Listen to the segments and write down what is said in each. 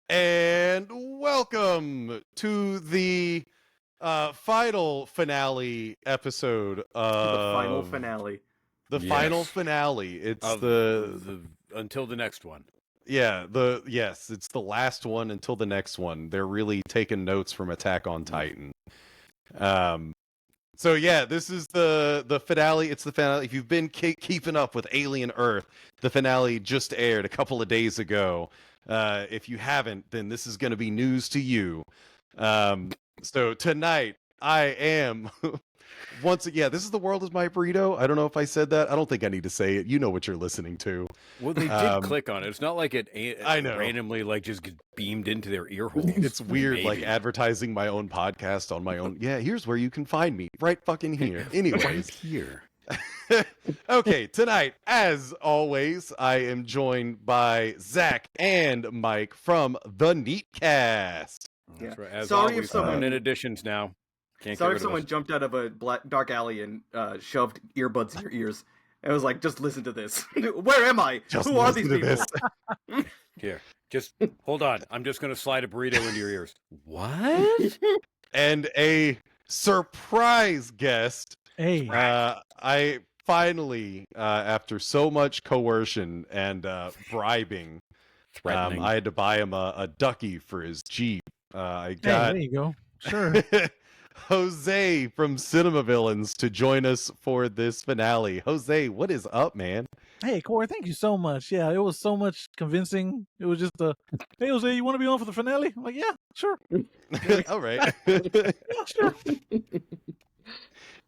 And welcome to the final finale episode of The final finale. The final finale. It's of the until the next one. Yeah, it's the last one until the next one. They're really taking notes from Attack on Titan. So yeah, this is the finale. It's the finale. If you've been keeping up with Alien Earth, the finale just aired a couple of days ago. If you haven't, then this is going to be news to you. So tonight, I am once again. This is The World Is My Burrito. I don't know if I said that. I don't think I need to say it. You know what you're listening to. Well, they did click on it. It's not like it I know. randomly just gets beamed into their ear holes. It's weird, Maybe. like advertising my own podcast on my own. Yeah, here's where you can find me. Right fucking here. Anyways. Right here. Okay, tonight, as always, I am joined by Zack and Mike from the Neatcast. That's right. As Sorry if always, someone- permanent additions now. Can't Sorry get if rid someone of us. jumped out of a dark alley and shoved earbuds in your ears. And was like, just listen to this. Where am I? Just Who are these listen to people? this. Here, just hold on. I'm just going to slide a burrito into your ears. What? And a surprise guest. Hey, I finally, after so much coercion and bribing, Threatening. I had to buy him a ducky for his Jeep. I hey, got there you go. Sure. Jose from Cinema Villains to join us for this finale. Jose, what is up, man? Hey, Corey, thank you so much. Yeah, it was so much convincing. It was just hey, Jose, you want to be on for the finale? I'm like, yeah, sure. All right. Yeah, sure.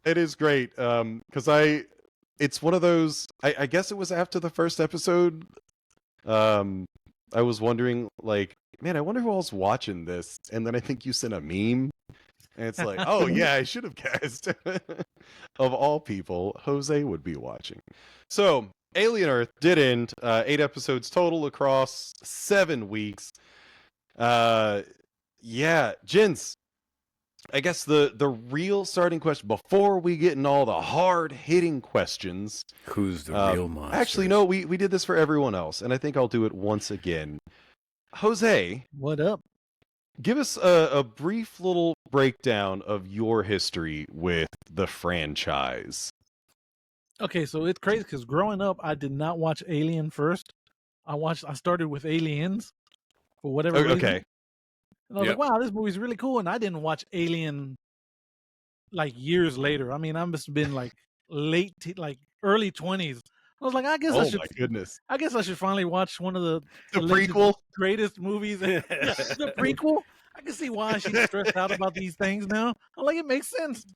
It is great because it's one of those, I guess it was after the first episode. I was wondering, like, man, I wonder who else watching this. And then I think you sent a meme. And it's like, oh, yeah, I should have guessed. Of all people, Jose would be watching. So, Alien Earth did end. 8 episodes total across 7 weeks. Yeah, gents, I guess the real starting question, before we get in all the hard-hitting questions... Who's the real monster? Actually, no, we did this for everyone else, and I think I'll do it once again. Jose, What up? give us a brief little breakdown of your history with the franchise. Okay, so it's crazy because growing up, I did not watch Alien first. I started with Aliens for whatever reason. Okay. And I was Yep. like, wow, this movie's really cool. And I didn't watch Alien like years later. I mean, I must have been like early 20s. I was like, I guess Oh, my goodness. I should finally watch one of the The alleged prequel? greatest movies. Yeah, the prequel. I can see why she's stressed out about these things now. I'm like, it makes sense.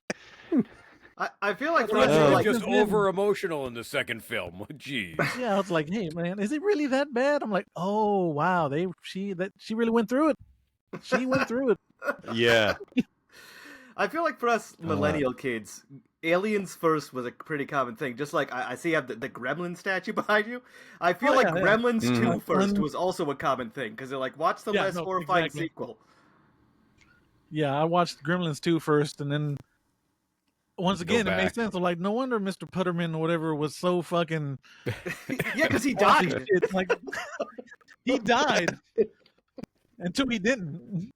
I feel like That's for right. us, You're we're Oh. like, just Then- over emotional in the second film. Jeez. Yeah, I was like, hey man, is it really that bad? I'm like, oh wow, she really went through it. She went through it. Yeah. I feel like for us millennial kids, Aliens first was a pretty common thing. Just like I see you have the Gremlin statue behind you. I feel Oh, like yeah, yeah. Gremlins 2 Mhm. first was also a common thing because they're like, watch the Yeah, less no, horrifying exactly. sequel. Yeah, I watched Gremlins 2 first, and then once again, it made back. sense. I'm like, no wonder Mr. Putterman or whatever was so fucking Yeah, because he watching died. shit. Like, he died until he didn't.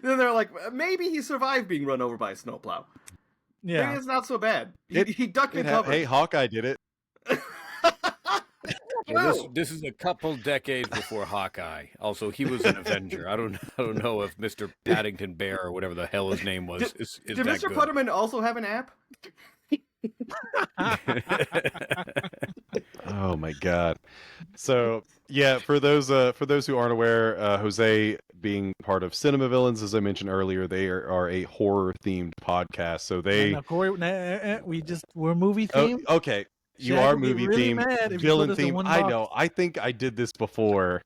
Then they're like, maybe he survived being run over by a snowplow. Maybe Yeah, it's not so bad. It- He ducked and covered. Hey, Hawkeye did it. Well, this is a couple decades before Hawkeye. Also, he was an Avenger. I don't know if Mr. Paddington Bear or whatever the hell his name was is Did that Mr. good. Putterman also have an app? Oh my god. So yeah, for those who aren't aware, Jose being part of Cinema Villains, as I mentioned earlier, they are a horror themed podcast. So they now, Corey, we're movie themed. okay. You Shaq are would be movie really themed, mad if you villain put us in themed. one I box. know. I think I did this before.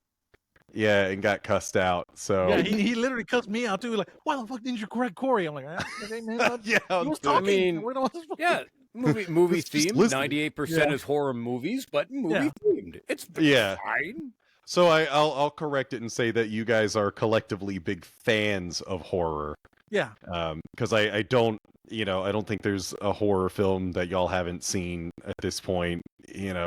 Yeah, and got cussed out. So Yeah, he literally cussed me out too. Like, why the fuck didn't you correct Corey? I'm like, okay, man, yeah, he was I talking. mean, We're not- Yeah, movie Just themed. listen. 98% Yeah. is horror movies, but movie themed. It's Yeah. fine. So I'll correct it and say that you guys are collectively big fans of horror. Yeah, Because I don't think there's a horror film that y'all haven't seen at this point. And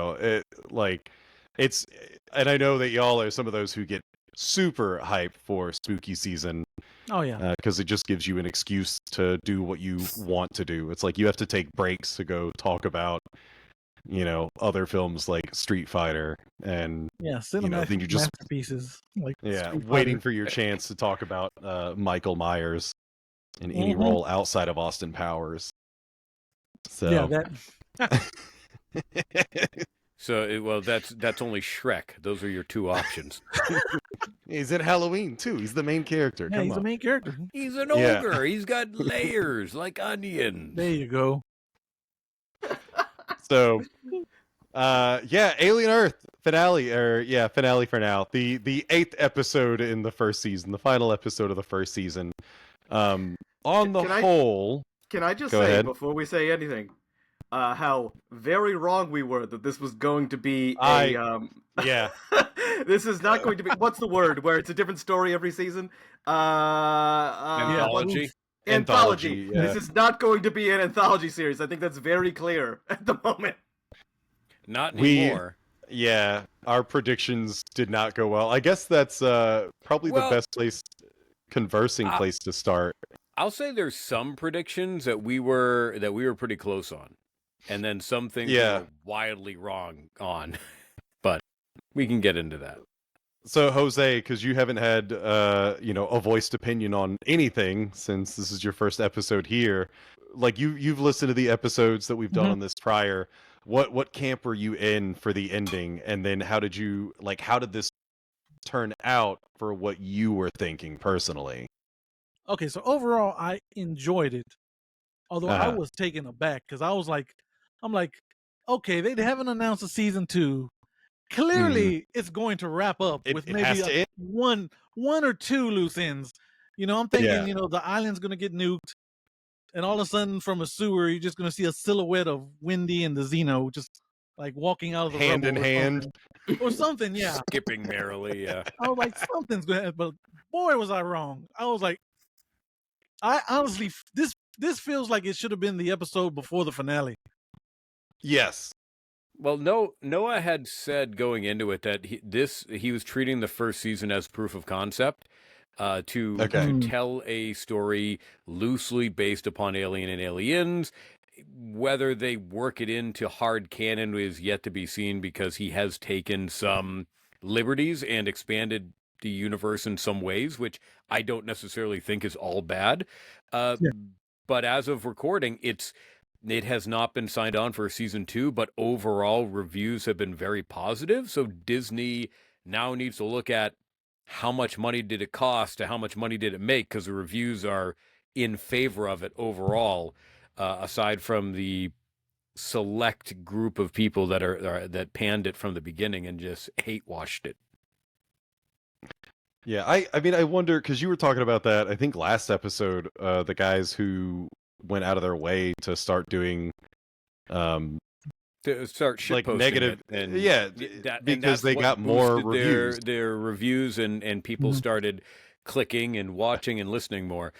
I know that y'all are some of those who get super hyped for spooky season Oh yeah. because it just gives you an excuse to do what you want to do. It's like you have to take breaks to go talk about, other films like Street Fighter and Yeah, cinematic then you just masterpieces like Street waiting Fighter. for your chance to talk about Michael Myers in any Mhm. role outside of Austin Powers. So Yeah, that So, that's only Shrek. Those are your two options. he's in Halloween too. He's the main character. yeah, Come he's the on. main character. He's an Yeah. ogre. He's got layers like onions. There you go. So, Alien Earth finale, finale for now. The 8th episode in the first season, the final episode of the first season. On the whole, Can I just Go say ahead. before we say anything, how very wrong we were that this was going to be a yeah, this is not going to be what's the word where it's a different story every season. Anthology. Anthology. Yeah. This is not going to be an anthology series. I think that's very clear at the moment. Not We- anymore. Yeah, our predictions did not go well. I guess that's probably Well, the best conversing place to start. I'll say there's some predictions that we were pretty close on, and then some things we were wildly wrong on. But we can get into that. So, Jose, because you haven't had a voiced opinion on anything since this is your first episode here, like you've listened to the episodes that we've done Mhm. on this prior. What camp were you in for the ending, and then how did this turn out for what you were thinking personally? Okay, so overall, I enjoyed it. Although I Uh-huh. was taken aback because I'm like, okay, they haven't announced a season 2. Clearly, it's going to wrap up with It has maybe to end. one or two loose ends. I'm thinking, Yeah. the island's going to get nuked, and all of a sudden, from a sewer, you're just going to see a silhouette of Wendy and the Xeno just like walking out of the Hand rubble in or hand. something. Or something. Yeah, Skipping merrily, yeah. I was like, something's going to happen. But boy, was I wrong. I was like, I honestly, this feels like it should have been the episode before the finale. Yes. Well, Noah had said going into it that he was treating the first season as proof of concept to tell a story loosely based upon Alien and Aliens. Whether they work it into hard canon is yet to be seen because he has taken some liberties and expanded the universe in some ways, which I don't necessarily think is all bad. But as of recording, it has not been signed on for season 2, but overall reviews have been very positive. So Disney now needs to look at how much money did it cost to how much money did it make, because the reviews are in favor of it overall, aside from the select group of people that panned it from the beginning and just hate watched it. Yeah, I mean, I wonder, because you were talking about that, I think last episode, the guys who went out of their way to start doing To start like shitposting negative, it, and because that's they what got more boosted reviews. their reviews, and people started clicking and watching and listening more.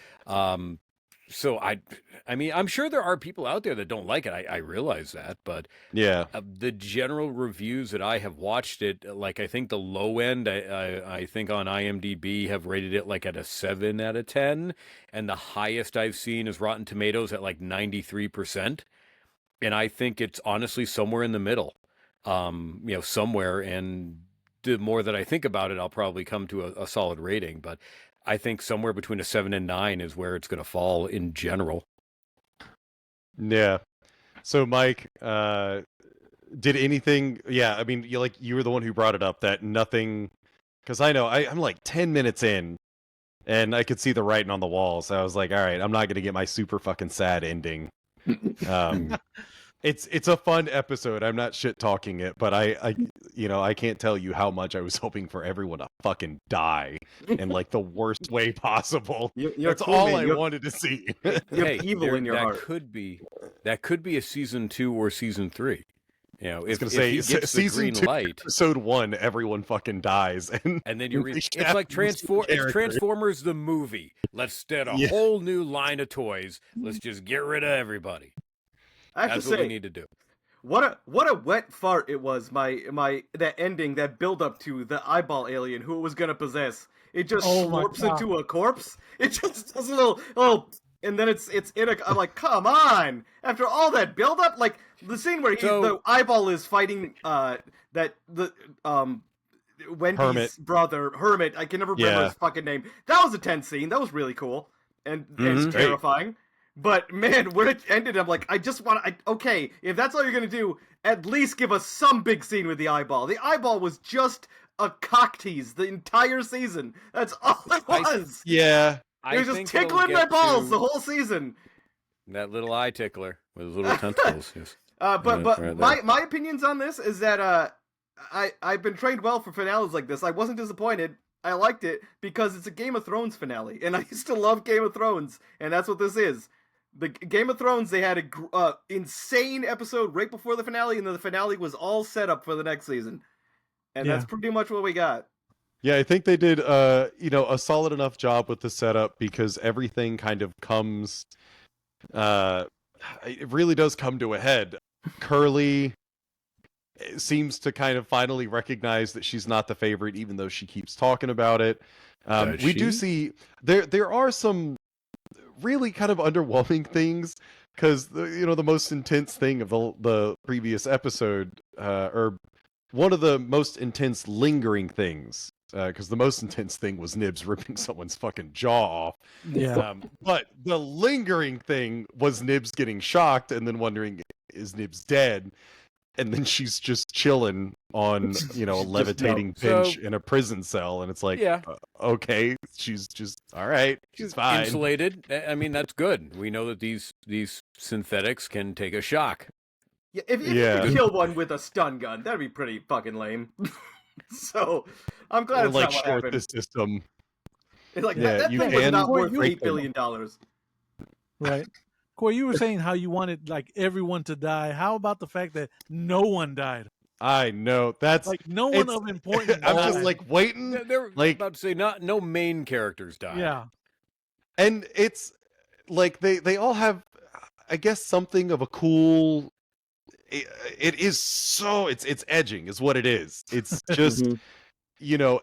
So I mean, I'm sure there are people out there that don't like it. I realize that, but Yeah, the general reviews that I have watched it, like I think the low end, I think on IMDb have rated it like at a 7 out of 10, and the highest I've seen is Rotten Tomatoes at like 93%, and I think it's honestly somewhere in the middle, somewhere. And the more that I think about it, I'll probably come to a solid rating, but I think somewhere between a 7 and 9 is where it's going to fall in general. yeah. So, Mike, did anything? Yeah, I mean, you were the one who brought it up that nothing, because I know I'm like 10 minutes in, and I could see the writing on the wall. So I was like, all right, I'm not gonna get my super fucking sad ending. It's a fun episode. I'm not shit talking it, but I can't tell you how much I was hoping for everyone to fucking die in like the worst way possible. You're That's cool, all man. I You're- wanted to see. You have evil in your that heart. could be a season 2 or season 3. I was gonna if say he gets the season green 2, light, episode 1, everyone fucking dies, and and then you they it's cast like this new it's character. Transformers the movie. Let's start a Yeah. whole new line of toys. Let's just get rid of everybody. I have That's to what we say, need to do. what a wet fart it was. My that ending, that build up to the eyeball alien who it was gonna possess. It just slurps into a corpse. It just does a little, and then it's in a. I'm like, come on! After all that build up, like the scene where the eyeball is fighting Wendy's brother Hermit. I can never remember his fucking name. That was a tense scene. That was really cool and terrifying. But man, where it ended, I'm like, I just want to. Okay, if that's all you're gonna do, at least give us some big scene with the eyeball. The eyeball was just a cock tease the entire season. That's all it was. It was just tickling my balls the whole season. That little eye tickler with his little tentacles. Yes. But my opinions on this is that I've been trained well for finales like this. I wasn't disappointed. I liked it because it's a Game of Thrones finale, and I used to love Game of Thrones, and that's what this is. The Game of Thrones, they had a insane episode right before the finale, and then the finale was all set up for the next season. And that's pretty much what we got. Yeah, I think they did a solid enough job with the setup because everything kind of comes it really does come to a head. Curly seems to kind of finally recognize that she's not the favorite, even though she keeps talking about it. We do see there are some really kind of underwhelming things because the most intense thing of the previous episode, or one of the most intense lingering things, because the most intense thing was Nibs ripping someone's fucking jaw off. Yeah. But the lingering thing was Nibs getting shocked and then wondering, is Nibs dead? And then she's just chilling on, a levitating bench in a prison cell. And it's like, okay, she's just, all right, she's fine. Insulated. I mean, that's good. We know that these synthetics can take a shock. Yeah, if you could kill one with a stun gun, that'd be pretty fucking lame. So, I'm glad it's not what happened. The system. It's like, that thing was not worth $8 billion. Right. Corey, you were saying how you wanted like everyone to die. How about the fact that no one died? I know that's like no one of importance. I'm just like waiting. They're like about to say no main characters died. Yeah, and it's like they all have, I guess, something of a cool. It is so it's edging is what it is. It's just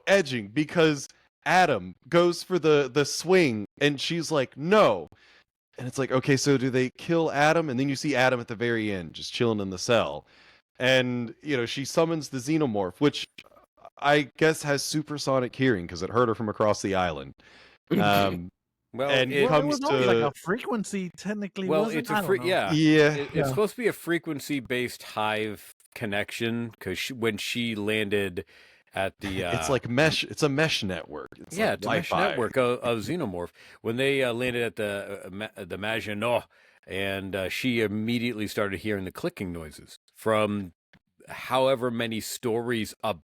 edging because Adam goes for the swing and she's like no. And it's like, okay, so do they kill Adam? And then you see Adam at the very end, just chilling in the cell. And, she summons the xenomorph, which I guess has supersonic hearing because it heard her from across the island. Well, and it comes was to like a frequency technically. Well, wasn't it's it? It's supposed to be a frequency-based hive connection because when she landed at the it's like mesh. It's a mesh network. It's a mesh network of xenomorph. When they landed at the Maginot, and she immediately started hearing the clicking noises from however many stories up,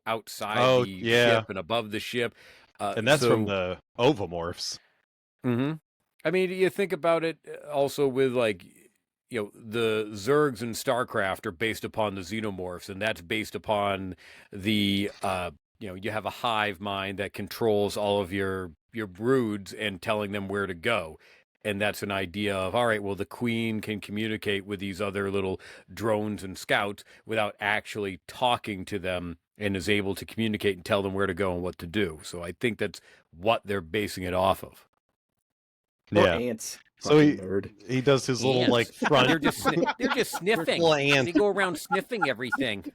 outside the ship and above the ship, and that's from the ovomorphs. Mm-hmm. I mean, you think about it also with like. The Zergs in StarCraft are based upon the xenomorphs, and that's based upon the, you have a hive mind that controls all of your broods and telling them where to go. And that's an idea of, all right, well, the queen can communicate with these other little drones and scouts without actually talking to them and is able to communicate and tell them where to go and what to do. So I think that's what they're basing it off of. Or ants. So he does his little like front. They're just sniffing. They go around sniffing everything.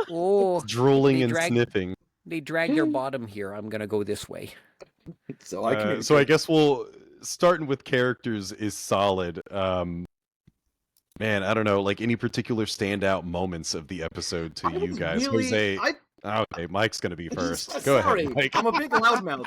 Oh, drooling and sniffing. They drag your bottom here. I'm gonna go this way. So I guess we'll starting with characters is solid. Man, I don't know, like any particular standout moments of the episode to you guys. Jose. Okay, Mike's gonna be first. Go ahead, Mike. I'm a big loudmouth.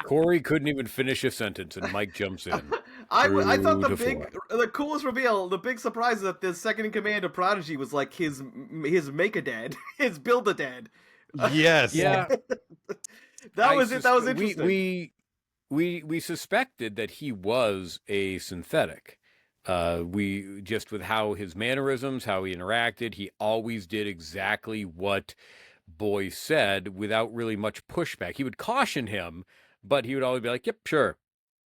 Corey couldn't even finish a sentence, and Mike jumps in. I thought the coolest reveal, the big surprise, is that the second in command of Prodigy was like his make-a-dad, his build-a-dad. Yes. Yeah. That was interesting. We suspected that he was a synthetic. We just with how his mannerisms, how he interacted, he always did exactly what Boy said without really much pushback. He would caution him, but he would always be like, "Yep, sure,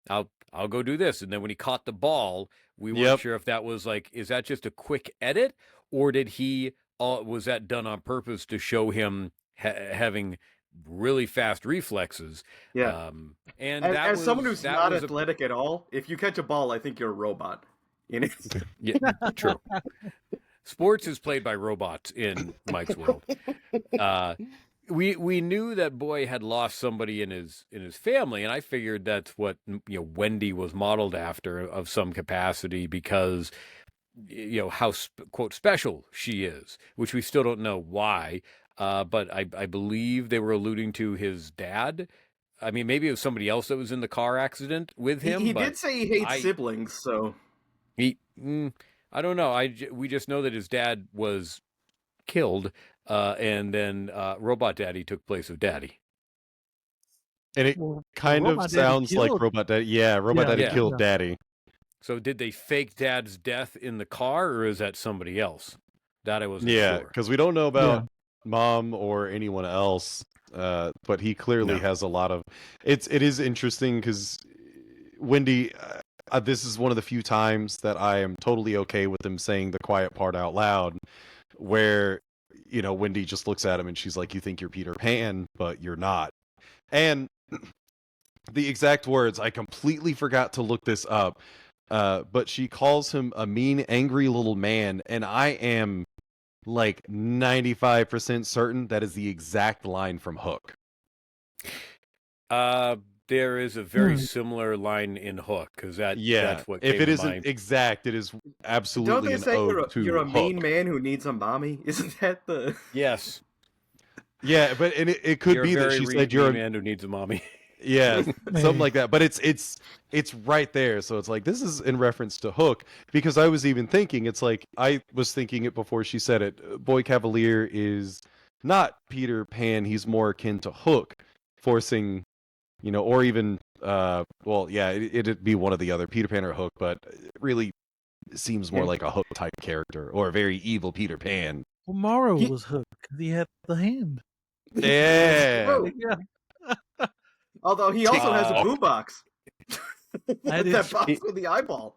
I'll go do this." And then when he caught the ball, We weren't sure if that was like, is that just a quick edit, or did he? Was that done on purpose to show him having really fast reflexes? Yeah. And as someone who's not athletic at all, if you catch a ball, I think you're a robot. Yeah, true. Sports is played by robots in Mike's world. We knew that boy had lost somebody in his family, and I figured that's what Wendy was modeled after of some capacity, because how quote special she is, which we still don't know why. But I believe they were alluding to his dad. I mean, maybe it was somebody else that was in the car accident with him. He did say he hates siblings, so I don't know. We just know that his dad was killed, and then Robot Daddy took place of Daddy. And it kind of sounds like Robot Daddy. Yeah, Robot Daddy killed Daddy. So did they fake Dad's death in the car, or is that somebody else? That I wasn't sure. Yeah, because we don't know about Mom or anyone else, but he clearly has a lot of... It is interesting because Wendy... this is one of the few times that I am totally okay with him saying the quiet part out loud, where, Wendy just looks at him and she's like, you think you're Peter Pan, but you're not. And the exact words, I completely forgot to look this up, but she calls him a mean, angry little man, and I am like 95% certain that is the exact line from Hook. There is a very similar line in Hook, because that's what. If it isn't mind. exact, it is absolutely Don't they say you're a Hook. mean man who needs a mommy? Isn't that the? Yes. Yeah, but it could be that she said you're a man who needs a mommy. Yeah, something like that. But it's right there. So it's like, this is in reference to Hook, because I was even thinking, it's like, I was thinking it before she said it. Boy Cavalier is not Peter Pan. He's more akin to Hook, forcing, or even, it'd be one of the other, Peter Pan or Hook, but it really seems more like a Hook type character, or a very evil Peter Pan. Well, Morrow was Hook because he had the hand. Yeah. Although he also has a boombox. That box with the eyeball.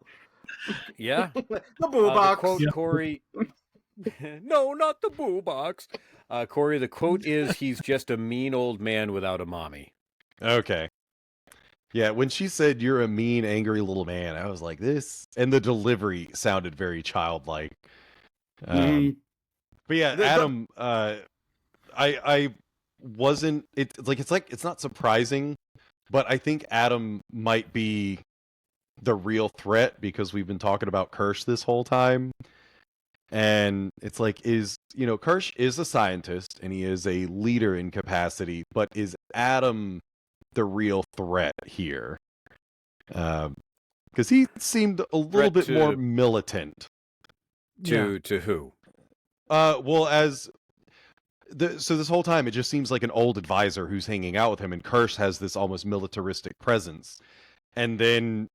Yeah. The boombox. Quote, Corey. No, not the boombox. Corey, the quote is, he's just a mean old man without a mommy. Okay. Yeah, when she said you're a mean, angry little man, I was like, this, and the delivery sounded very childlike. But yeah, Adam, I wasn't. It's not surprising, but I think Adam might be the real threat, because we've been talking about Kirsch this whole time, and it's like, Kirsch is a scientist and he is a leader in capacity, but is Adam the real threat here? Because he seemed a little bit more militant. To who? So this whole time, it just seems like an old advisor who's hanging out with him, and Kirsch has this almost militaristic presence. And then,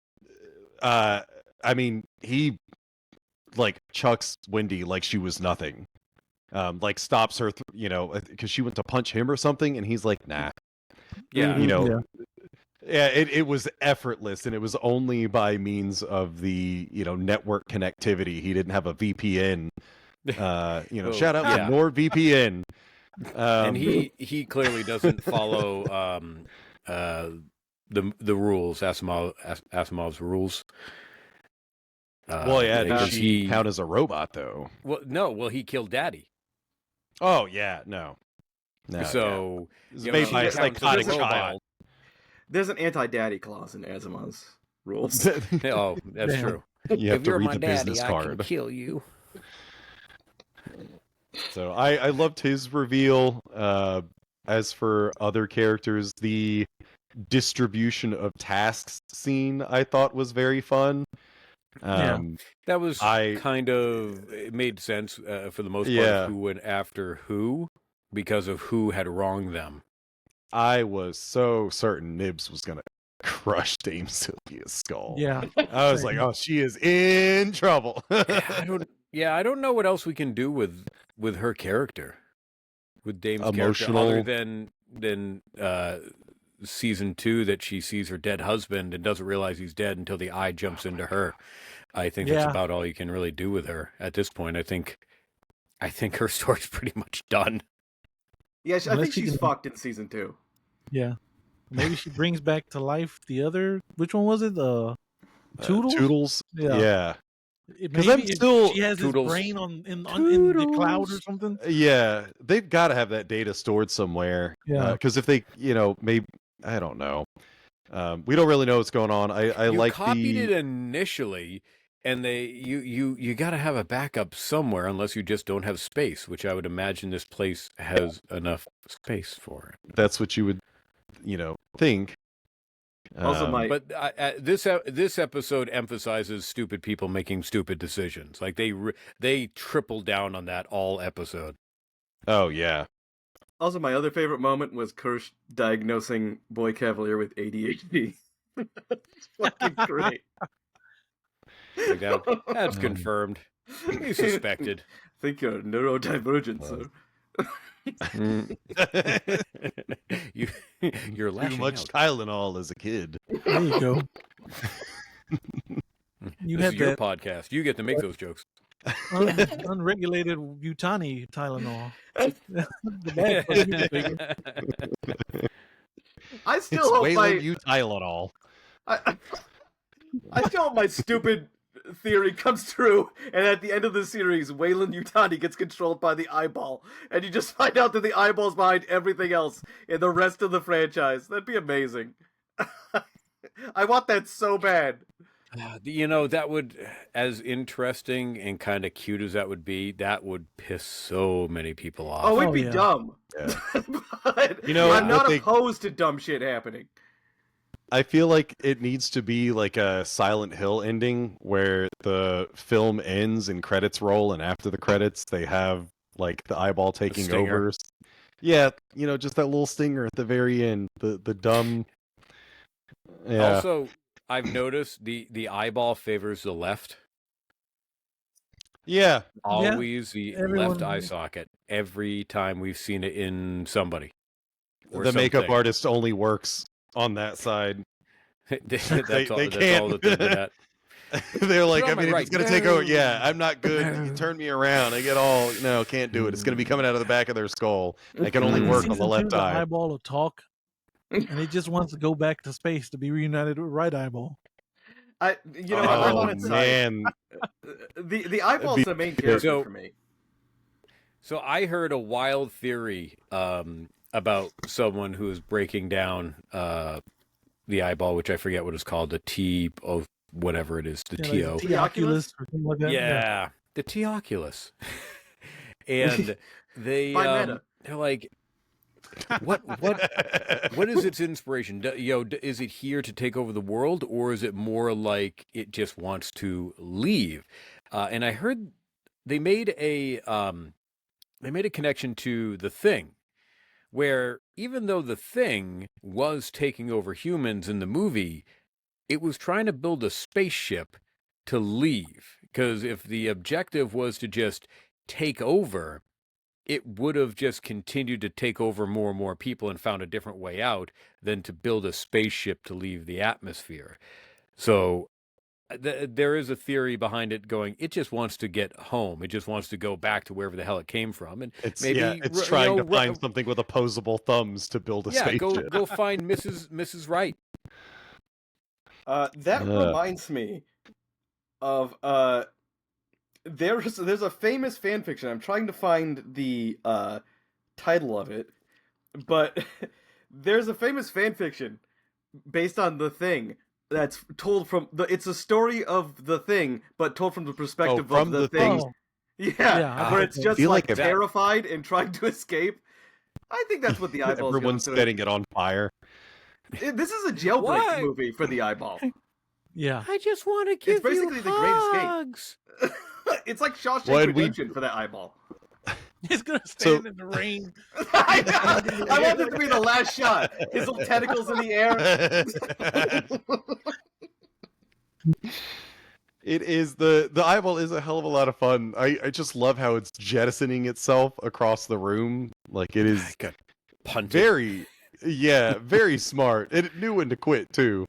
he chucks Wendy like she was nothing. Stops her, because she went to punch him or something, and he's like, nah. Yeah. It was effortless, and it was only by means of the, network connectivity. He didn't have a VPN. Shout out to NordVPN. And he clearly doesn't follow the rules, Asimov's rules. Did he count as a robot though? Well, no. Well, he killed Daddy. Oh yeah, no. So made by a psychotic child. There's an anti-daddy clause in Asimov's rules. Oh, that's true. You have if to you're read my the daddy, business I card. can kill you. So I loved his reveal. As for other characters, the distribution of tasks scene I thought was very fun. That was it made sense for the most part, who went after who, because of who had wronged them. I was so certain Nibs was going to crush Dame Sylvia's skull. Yeah. I was like, oh, she is in trouble. I don't know what else we can do with her character, with Dame's emotional character, other than season 2 that she sees her dead husband and doesn't realize he's dead until the eye jumps into her. I think that's about all you can really do with her at this point. I think her story's pretty much done. Yeah, I think she's fucked in season 2. Yeah. Maybe she brings back to life the other. Which one was it? Toodles. Toodles. Yeah. Because I'm still she has Toodles. His brain in the cloud or something. Yeah, they've got to have that data stored somewhere. Yeah. Because if they, maybe I don't know. We don't really know what's going on. I you like copied it initially, and you got to have a backup somewhere, unless you just don't have space, which I would imagine this place has enough space for it. That's what you would, think. Also, but this episode emphasizes stupid people making stupid decisions. Like they triple down on that all episode. Oh yeah. Also, my other favorite moment was Kirsch diagnosing Boy Cavalier with ADHD. It's fucking great. That's confirmed. He suspected. I think you're neurodivergent, sir. You're too much out. Tylenol as a kid. There you go. This is your podcast. You get to make those jokes. Unregulated Yutani Tylenol. I still hope Weyland-Yutani. I still hope my stupid theory comes true, and at the end of the series, Weyland-Yutani gets controlled by the eyeball, and you just find out that the eyeball's behind everything else in the rest of the franchise. That'd be amazing. I want that so bad. That would, as interesting and kind of cute as that would piss so many people off. Oh, it'd be dumb. Yeah. But I'm not opposed to dumb shit happening. I feel like it needs to be like a Silent Hill ending where the film ends and credits roll, and after the credits they have like the eyeball taking over. Yeah, just that little stinger at the very end. The dumb. Yeah. Also, I've noticed the eyeball favors the left. Yeah. Always the left eye socket. Every time we've seen it in somebody. The makeup artist only works on that side. That's all that they're good at. They're like, it's going to take over. Yeah, I'm not good. You turn me around. I get all, can't do it. It's going to be coming out of the back of their skull. I can only work on the left eye. The eyeball will talk, and it just wants to go back to space to be reunited with right eyeball. I'm on its side. The eyeball's the main character for me. So I heard a wild theory about someone who is breaking down the eyeball, which I forget what it's called, the whatever it is, the T-O. T-Oculus or something like that. Yeah, the T-Oculus. And they're like, what is its inspiration? Is it here to take over the world, or is it more like it just wants to leave? And I heard they made a connection to The Thing, where even though The Thing was taking over humans in the movie, it was trying to build a spaceship to leave. Because if the objective was to just take over, it would have just continued to take over more and more people and found a different way out than to build a spaceship to leave the atmosphere. So there is a theory behind it going, it just wants to get home. It just wants to go back to wherever the hell it came from. And it's trying to find something with opposable thumbs to build a spaceship. Go find Mrs. Wright. That reminds me of there's a famous fan fiction. I'm trying to find the title of it, but there's a famous fan fiction based on The Thing that's told from it's a story of The Thing, but told from the perspective of the thing. Yeah, where it's just like terrified and trying to escape. I think that's what the eyeball is. Everyone's setting it on fire. This is a jailbreak movie for the eyeball. Yeah, I just want to give you hugs. The Great Escape. It's like Shawshank Redemption for that eyeball. He's gonna stand in the rain. I want it to be the last shot. His little tentacles in the air. It is the eyeball is a hell of a lot of fun. I just love how it's jettisoning itself across the room. Like it is Yeah, very smart. It knew when to quit too.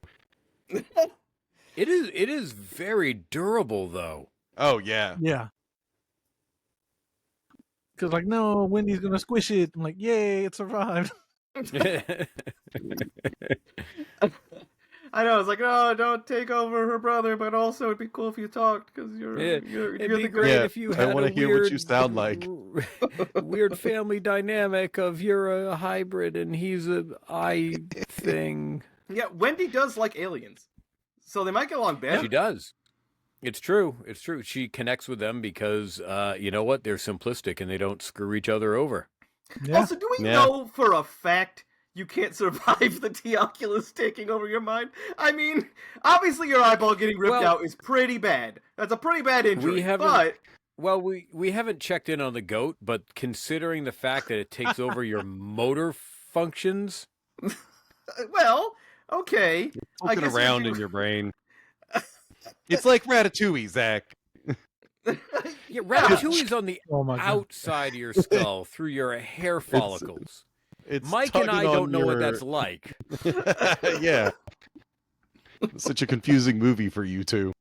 It is very durable though. Oh yeah. Yeah. Because like, no, Wendy's gonna squish it. I'm like, yay, it survived. I know. It's like, oh, don't take over her brother, but also it'd be cool if you talked because you're It'd the be great. great if you had I want to hear what you sound like. weird family dynamic of you're a hybrid and he's a eye thing. Yeah, Wendy does like aliens, so they might get along better. She does. It's true. It's true. She connects with them because you know what? They're simplistic and they don't screw each other over. Yeah. Also, do we know for a fact you can't survive the T-Oculus taking over your mind? I mean, obviously your eyeball getting ripped out is pretty bad. That's a pretty bad injury. Well, we haven't checked in on the goat, but considering the fact that it takes over your motor functions, well, okay. Looking around in your brain. It's like Ratatouille, Zach. Yeah, Ratatouille's on the God. outside of your skull through your hair follicles. It's Mike and I tugging don't on know what your- that's like. Yeah. Such a confusing movie for you two.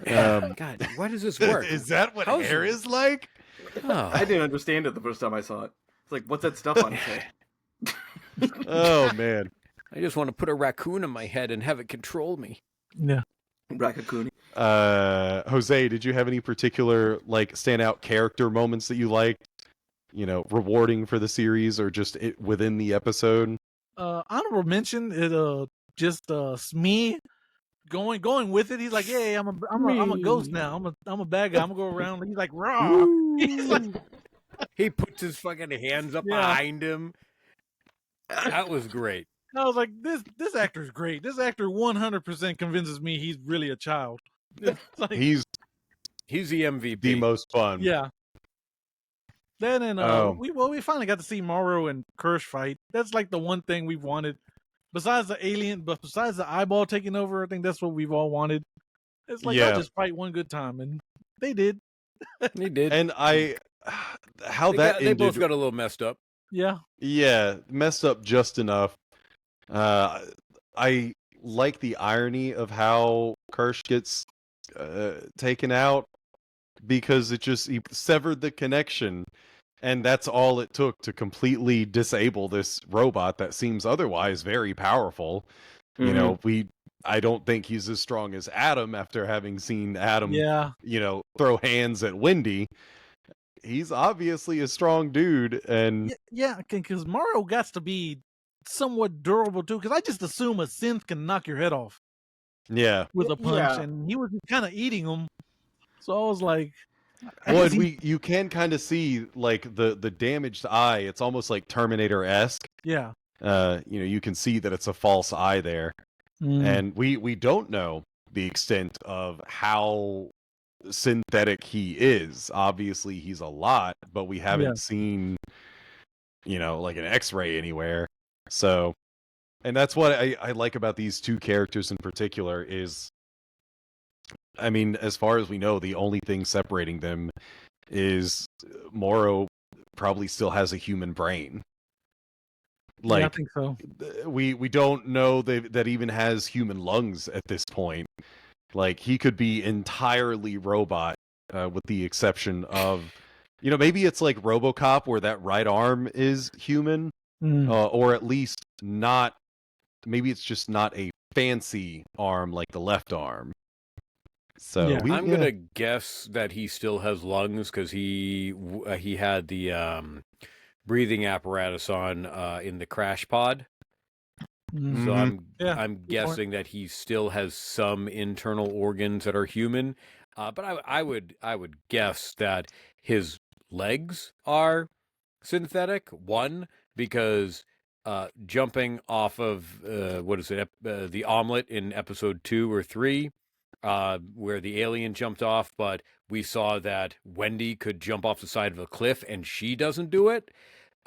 God, why does this work? Is that what How's hair it- is like? Oh. I didn't understand it the first time I saw it. It's like, what's that stuff on his head? Oh man. I just want to put a raccoon in my head and have it control me. Yeah. Rakakuni. Jose, did you have any particular like standout character moments that you liked? You know, rewarding for the series or just within the episode? Honorable mention, just Smee going with it. He's like, "Yay, I'm a ghost now. I'm a bad guy. I'm gonna go around." He's like, "Raw." He's like, He puts his fucking hands up behind him. That was great. I was like, "This actor's great. This actor 100% convinces me he's really a child." It's like, He's the MVP. the most fun. yeah. Then we finally got to see Morrow and Kirsch fight. That's like the one thing we've wanted. Besides the eyeball taking over, I think that's what we've all wanted. It's like, Yeah. I'll just fight one good time, and they did. He did. And they both got a little messed up. Yeah. Yeah, messed up just enough. I like the irony of how Kirsch gets taken out because he severed the connection, and that's all it took to completely disable this robot that seems otherwise very powerful. Mm-hmm. You know, I don't think he's as strong as Adam after having seen Adam, you know, throw hands at Wendy. He's obviously a strong dude, and yeah, because Morrow got to be somewhat durable too. Because I just assume a synth can knock your head off. Yeah, with a punch, Yeah. and he was kind of eating them. So I was like, well, you can kind of see like the damaged eye. It's almost like Terminator-esque. yeah. You know, you can see that it's a false eye there, and we don't know the extent of how synthetic he is. Obviously, he's a lot, but we haven't seen, you know, like an X-ray anywhere. So, and that's what I like about these two characters in particular is, I mean, as far as we know, the only thing separating them is Morrow probably still has a human brain. Like, I think so. We don't know that even has human lungs at this point. Like, he could be entirely robot, with the exception of, you know, maybe it's like RoboCop where that right arm is human, or at least not. Maybe it's just not a fancy arm like the left arm. So Yeah. I'm gonna guess that he still has lungs because he had the breathing apparatus on in the crash pod. So I'm guessing that he still has some internal organs that are human. But I would guess that his legs are synthetic. One, because jumping off of the omelet in episode 2 or 3, where the alien jumped off, but we saw that Wendy could jump off the side of a cliff and she doesn't do it.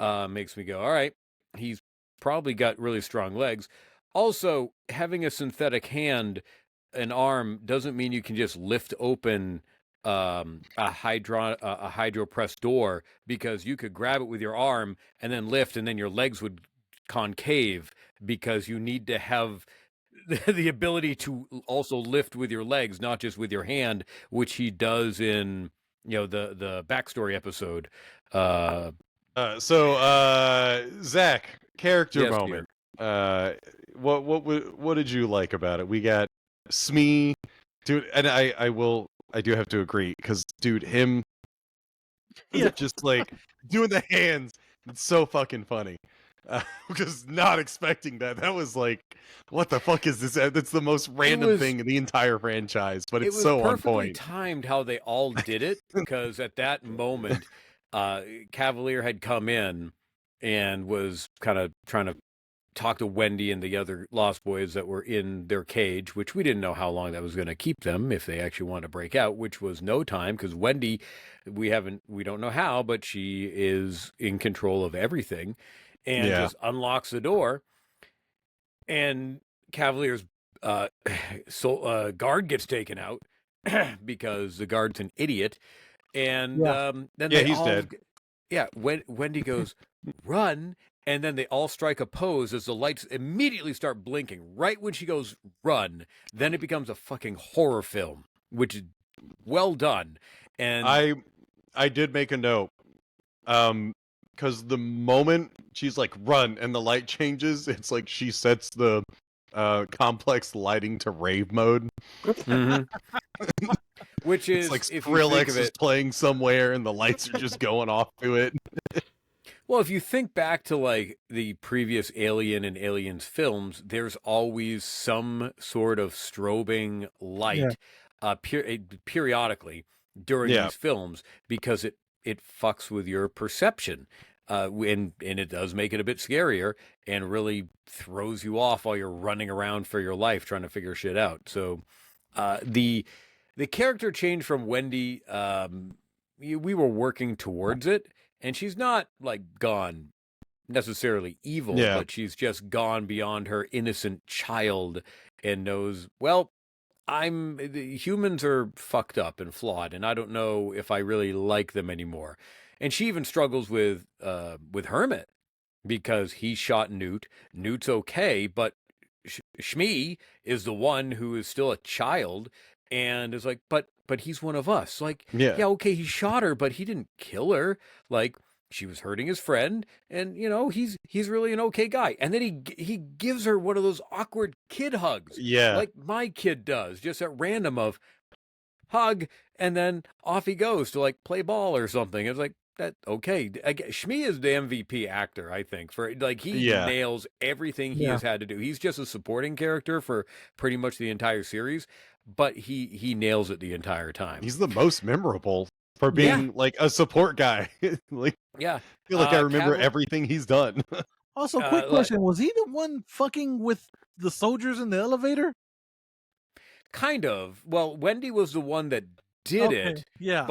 Makes me go, all right, he's probably got really strong legs. Also, having a synthetic hand and arm doesn't mean you can just lift open a hydro press door, because you could grab it with your arm and then lift, and then your legs would concave because you need to have the ability to also lift with your legs, not just with your hand, which he does in the backstory episode. Zack, character Yes, moment. What did you like about it? We got Smee, dude, and I do have to agree because dude, him just like doing the hands, it's so fucking funny. Because not expecting that. That was like, what the fuck is this? That's the most random thing in the entire franchise, but it's so on point. It was perfectly timed how they all did it, because at that moment, Cavalier had come in and was kind of trying to talk to Wendy and the other Lost Boys that were in their cage, which we didn't know how long that was going to keep them if they actually wanted to break out, which was no time, because Wendy, we don't know how, but she is in control of everything. And just unlocks the door, and Cavalier's guard gets taken out because the guard's an idiot, and then he's dead. Yeah, when Wendy goes run, and then they all strike a pose as the lights immediately start blinking. Right when she goes run, then it becomes a fucking horror film, which is well done. And I did make a note. Because the moment she's like run and the light changes, it's like she sets the complex lighting to rave mode. Mm-hmm. Which is it's like Skrillex is playing somewhere and the lights are just going off to it. Well, if you think back to like the previous Alien and Aliens films, there's always some sort of strobing light periodically during these films, because it fucks with your perception. And it does make it a bit scarier and really throws you off while you're running around for your life trying to figure shit out. So the character change from Wendy, we were working towards it, and she's not like gone necessarily evil, but she's just gone beyond her innocent child and knows, well, humans are fucked up and flawed, and I don't know if I really like them anymore. And she even struggles with Hermit, because he shot Newt. Newt's okay, but Shmi is the one who is still a child and is like, but he's one of us. Like, okay, he shot her, but he didn't kill her. Like, she was hurting his friend, and he's really an okay guy. And then he gives her one of those awkward kid hugs, like my kid does, just at random, of hug, and then off he goes to like play ball or something. It's like, that okay. Shmi is the MVP actor, I think, for like he nails everything he has had to do. He's just a supporting character for pretty much the entire series, but he nails it the entire time. He's the most memorable for being like a support guy. Like, I feel like I remember everything he's done. Also, quick question: was he the one fucking with the soldiers in the elevator? Kind of. Well, Wendy was the one that did it. Yeah.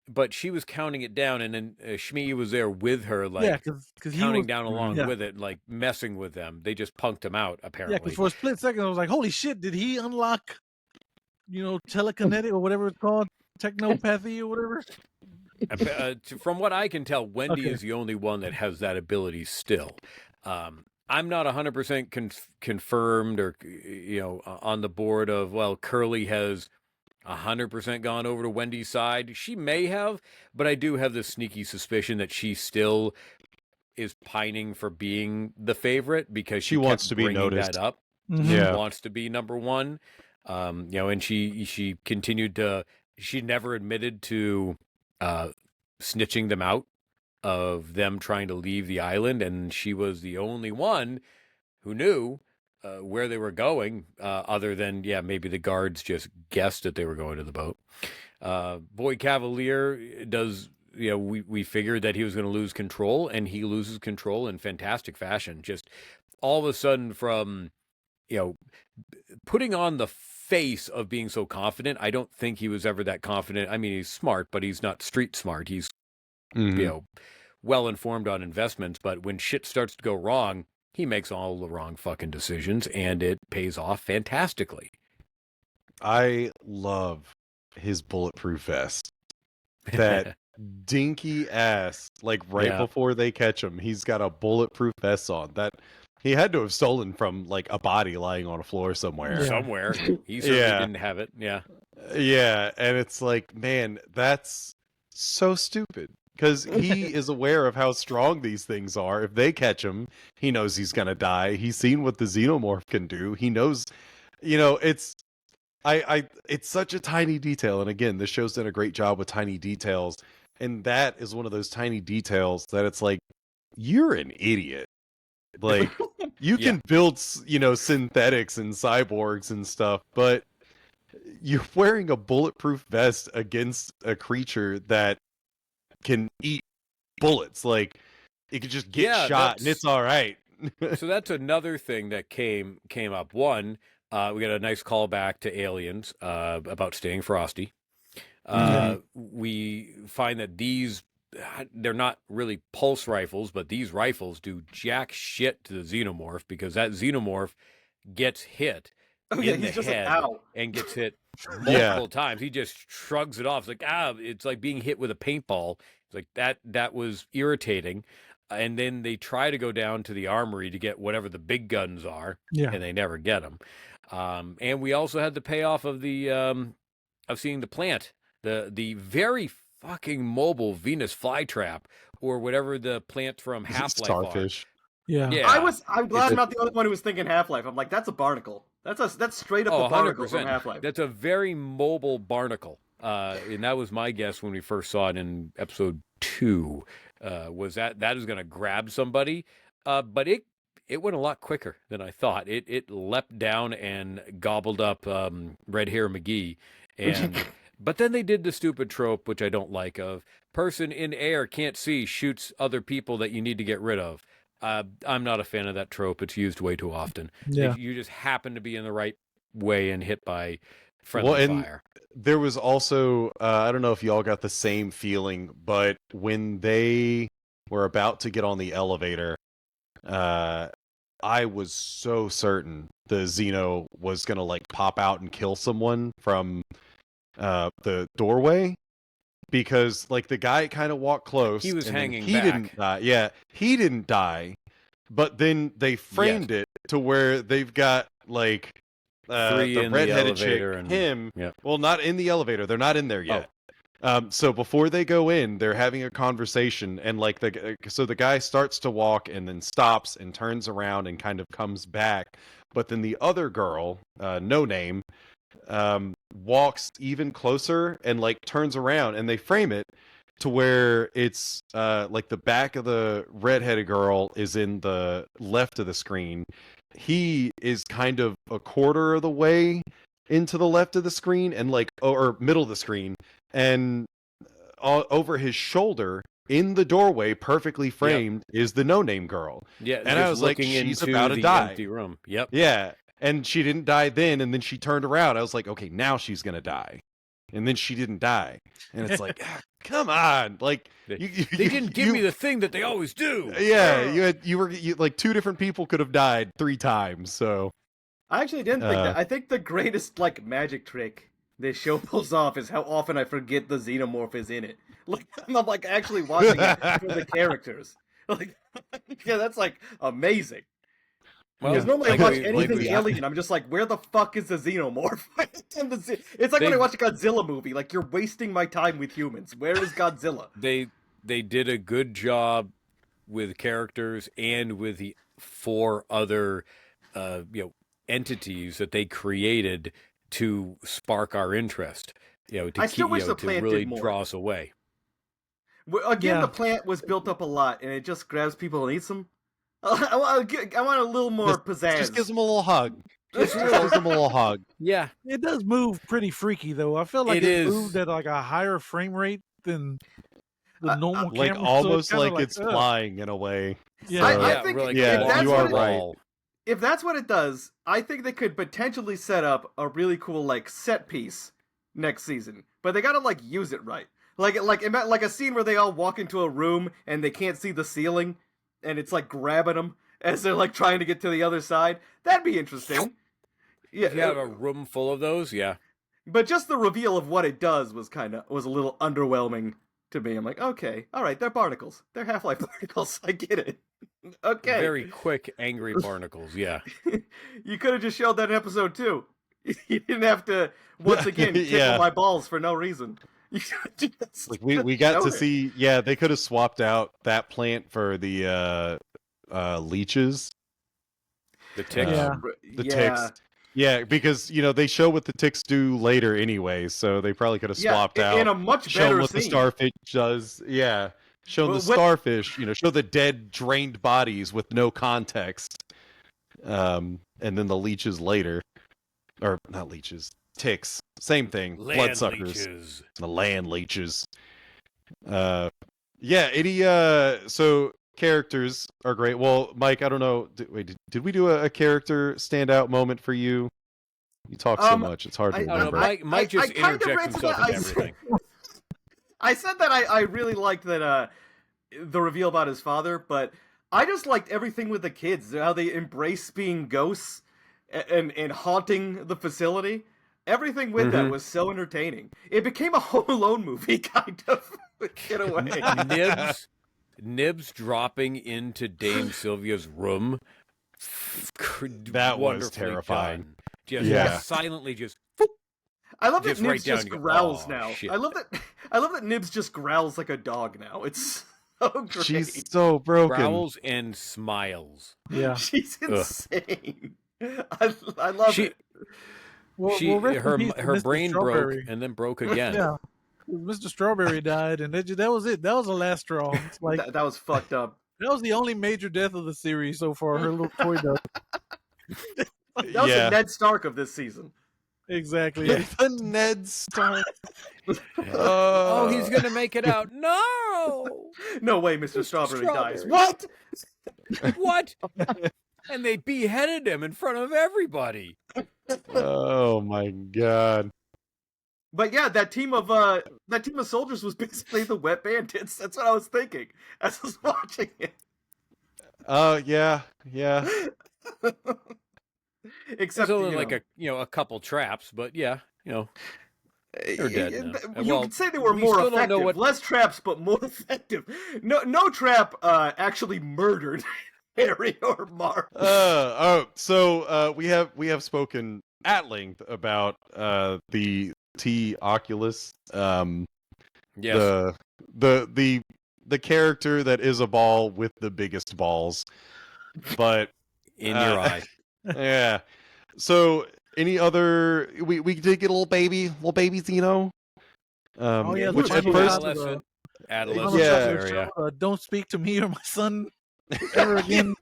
But she was counting it down, and then Shmi was there with her, like cause counting down along with it, like messing with them. They just punked him out, apparently. Yeah, because for a split second, I was like, holy shit, did he unlock, telekinetic or whatever it's called? Technopathy or whatever? From what I can tell, Wendy is the only one that has that ability still. I'm not 100% confirmed or, on the board of, well, Curly has 100% gone over to Wendy's side. She may have, but I do have this sneaky suspicion that she still is pining for being the favorite, because she wants to be noticed. That up. Mm-hmm. She wants to be number one. And she continued to. She never admitted to snitching them out of them trying to leave the island, and she was the only one who knew where they were going, other than maybe the guards just guessed that they were going to the boat. Boy Cavalier does, we figured that he was going to lose control, and he loses control in fantastic fashion. Just all of a sudden, from putting on the face of being so confident. I don't think he was ever that confident. I mean, he's smart, but he's not street smart. He's well informed on investments, but when shit starts to go wrong, he makes all the wrong fucking decisions, and it pays off fantastically. I love his bulletproof vest. That dinky ass, like right before they catch him, he's got a bulletproof vest on that he had to have stolen from like a body lying on a floor somewhere. Somewhere. He certainly didn't have it. Yeah. Yeah, and it's like, man, that's so stupid. Because he is aware of how strong these things are. If they catch him, he knows he's gonna die. He's seen what the xenomorph can do. He knows, it's it's such a tiny detail. And again, this show's done a great job with tiny details. And that is one of those tiny details that it's like, you're an idiot. Like, you can build, synthetics and cyborgs and stuff, but you're wearing a bulletproof vest against a creature that can eat bullets. Like, it could just get shot and it's all right. So that's another thing that came up. One, we got a nice callback to Aliens about staying frosty. We find that they're not really pulse rifles, but these rifles do jack shit to the xenomorph, because that xenomorph gets hit in the head and gets hit multiple times. He just shrugs it off. It's like, it's like being hit with a paintball. It's like that was irritating. And then they try to go down to the armory to get whatever the big guns are, and they never get them. And we also had the payoff of of seeing the plant, the very fucking mobile Venus flytrap, or whatever the plant from Half-Life Starfish. Yeah. I'm glad I'm not the only one who was thinking Half-Life. I'm like, that's a barnacle. That's straight up a barnacle 100%. from Half-Life. That's a very mobile barnacle. And that was my guess when we first saw it in episode 2. Was that is going to grab somebody, but it went a lot quicker than I thought. It leapt down and gobbled up Red Hair McGee, and but then they did the stupid trope, which I don't like, of person in air can't see, shoots other people that you need to get rid of. I'm not a fan of that trope. It's used way too often. Yeah. You just happen to be in the right way and hit by friendly fire. There was also, I don't know if y'all got the same feeling, but when they were about to get on the elevator, I was so certain the Xeno was going to like pop out and kill someone from the doorway, because like the guy kind of walked close. He was hanging back. He didn't die. Yeah, he didn't die. But then they framed it to where they've got like the redheaded chick, him. Yeah. Well, not in the elevator. They're not in there yet. So before they go in, they're having a conversation, and like the guy starts to walk and then stops and turns around and kind of comes back. But then the other girl, no name, walks even closer and like turns around, and they frame it to where it's like the back of the redheaded girl is in the left of the screen. He is kind of a quarter of the way into the left of the screen, and like or middle of the screen, and over his shoulder in the doorway, perfectly framed, is the no-name girl. Yeah, and I was like, she's about to die. Empty room. Yep. Yeah, and she didn't die then, and then she turned around. I was like, okay, now she's gonna die, and then she didn't die, and it's like, come on, like they didn't give me the thing that they always do. Yeah, you were like two different people could have died 3 times. So I actually didn't think that. I think the greatest like magic trick this show pulls off is how often I forget the xenomorph is in it. Like I'm like actually watching it for the characters. Like, yeah, that's like amazing. Because normally I watch anything alien, I'm just like, where the fuck is the xenomorph? It's like when I watch a Godzilla movie. Like, you're wasting my time with humans. Where is Godzilla? They did a good job with characters and with the 4 other entities that they created to spark our interest. I still wish the plant really did more. Draw us away. Again, the plant was built up a lot, and it just grabs people and eats them. I want a little more pizzazz. Just gives them a little hug. Just gives them a little hug. Yeah. It does move pretty freaky, though. I feel like it moved at like a higher frame rate than the normal camera. Like almost so like it's flying in a way. Yeah, I think really you are right. If that's what it does, I think they could potentially set up a really cool like set piece next season. But they gotta like use it right. Like a scene where they all walk into a room and they can't see the ceiling, and it's like grabbing them as they're like trying to get to the other side. That'd be interesting. Yeah, if you have a room full of those, yeah. But just the reveal of what it does was a little underwhelming to me. I'm like, okay, all right, they're barnacles. They're Half-Life barnacles. I get it. Okay. Very quick, angry barnacles. Yeah. You could have just showed that in episode 2. You didn't have to once again tickle my balls for no reason. Like we got to see. Yeah, they could have swapped out that plant for the leeches. The ticks. The ticks. Yeah, because they show what the ticks do later anyway, so they probably could have swapped out in a much better what scene. The starfish does. Yeah, show the starfish. Show the dead, drained bodies with no context, and then the leeches later, or not leeches, ticks. Same thing. Bloodsuckers. Leeches. The land leeches. Yeah. Any so. Characters are great. Well, Mike, I don't know. Did we do a character standout moment for you? You talk so much; it's hard to remember. Mike just interjects himself into everything. I said that I really liked that the reveal about his father, but I just liked everything with the kids. How they embrace being ghosts and haunting the facility. Everything with that was so entertaining. It became a Home Alone movie, kind of. Get away. Nibs dropping into Dame Sylvia's room. That was terrifying. Done. Just silently just. I love that Nibs just growls go, now. Shit. I love that Nibs just growls like a dog now. It's so great. She's so broken. Growls and smiles. Yeah, she's insane. I love it. Her brain broke and then broke again. Yeah. Mr. Strawberry died, and that was it. That was the last straw. It's like that was fucked up. That was the only major death of the series so far. Her little toy dog. That was the Ned Stark of this season. Exactly. The Ned Stark. Oh, he's gonna make it out. No. No way, Mr. Strawberry dies. What? What? And they beheaded him in front of everybody. Oh my god. But yeah, that team of soldiers was basically the Wet Bandits. That's what I was thinking as I was watching it. Yeah. Except there's only like a couple traps, but yeah, they're dead now. You could say they were more effective. Less traps, but more effective. No trap actually murdered Harry or Mark. So we have spoken at length about the T-Oculus. Yes. The character that is a ball with the biggest balls, but in your eye. Yeah. So any other? We did get a little baby Xeno. Which at first, adolescent area. Don't speak to me or my son ever again.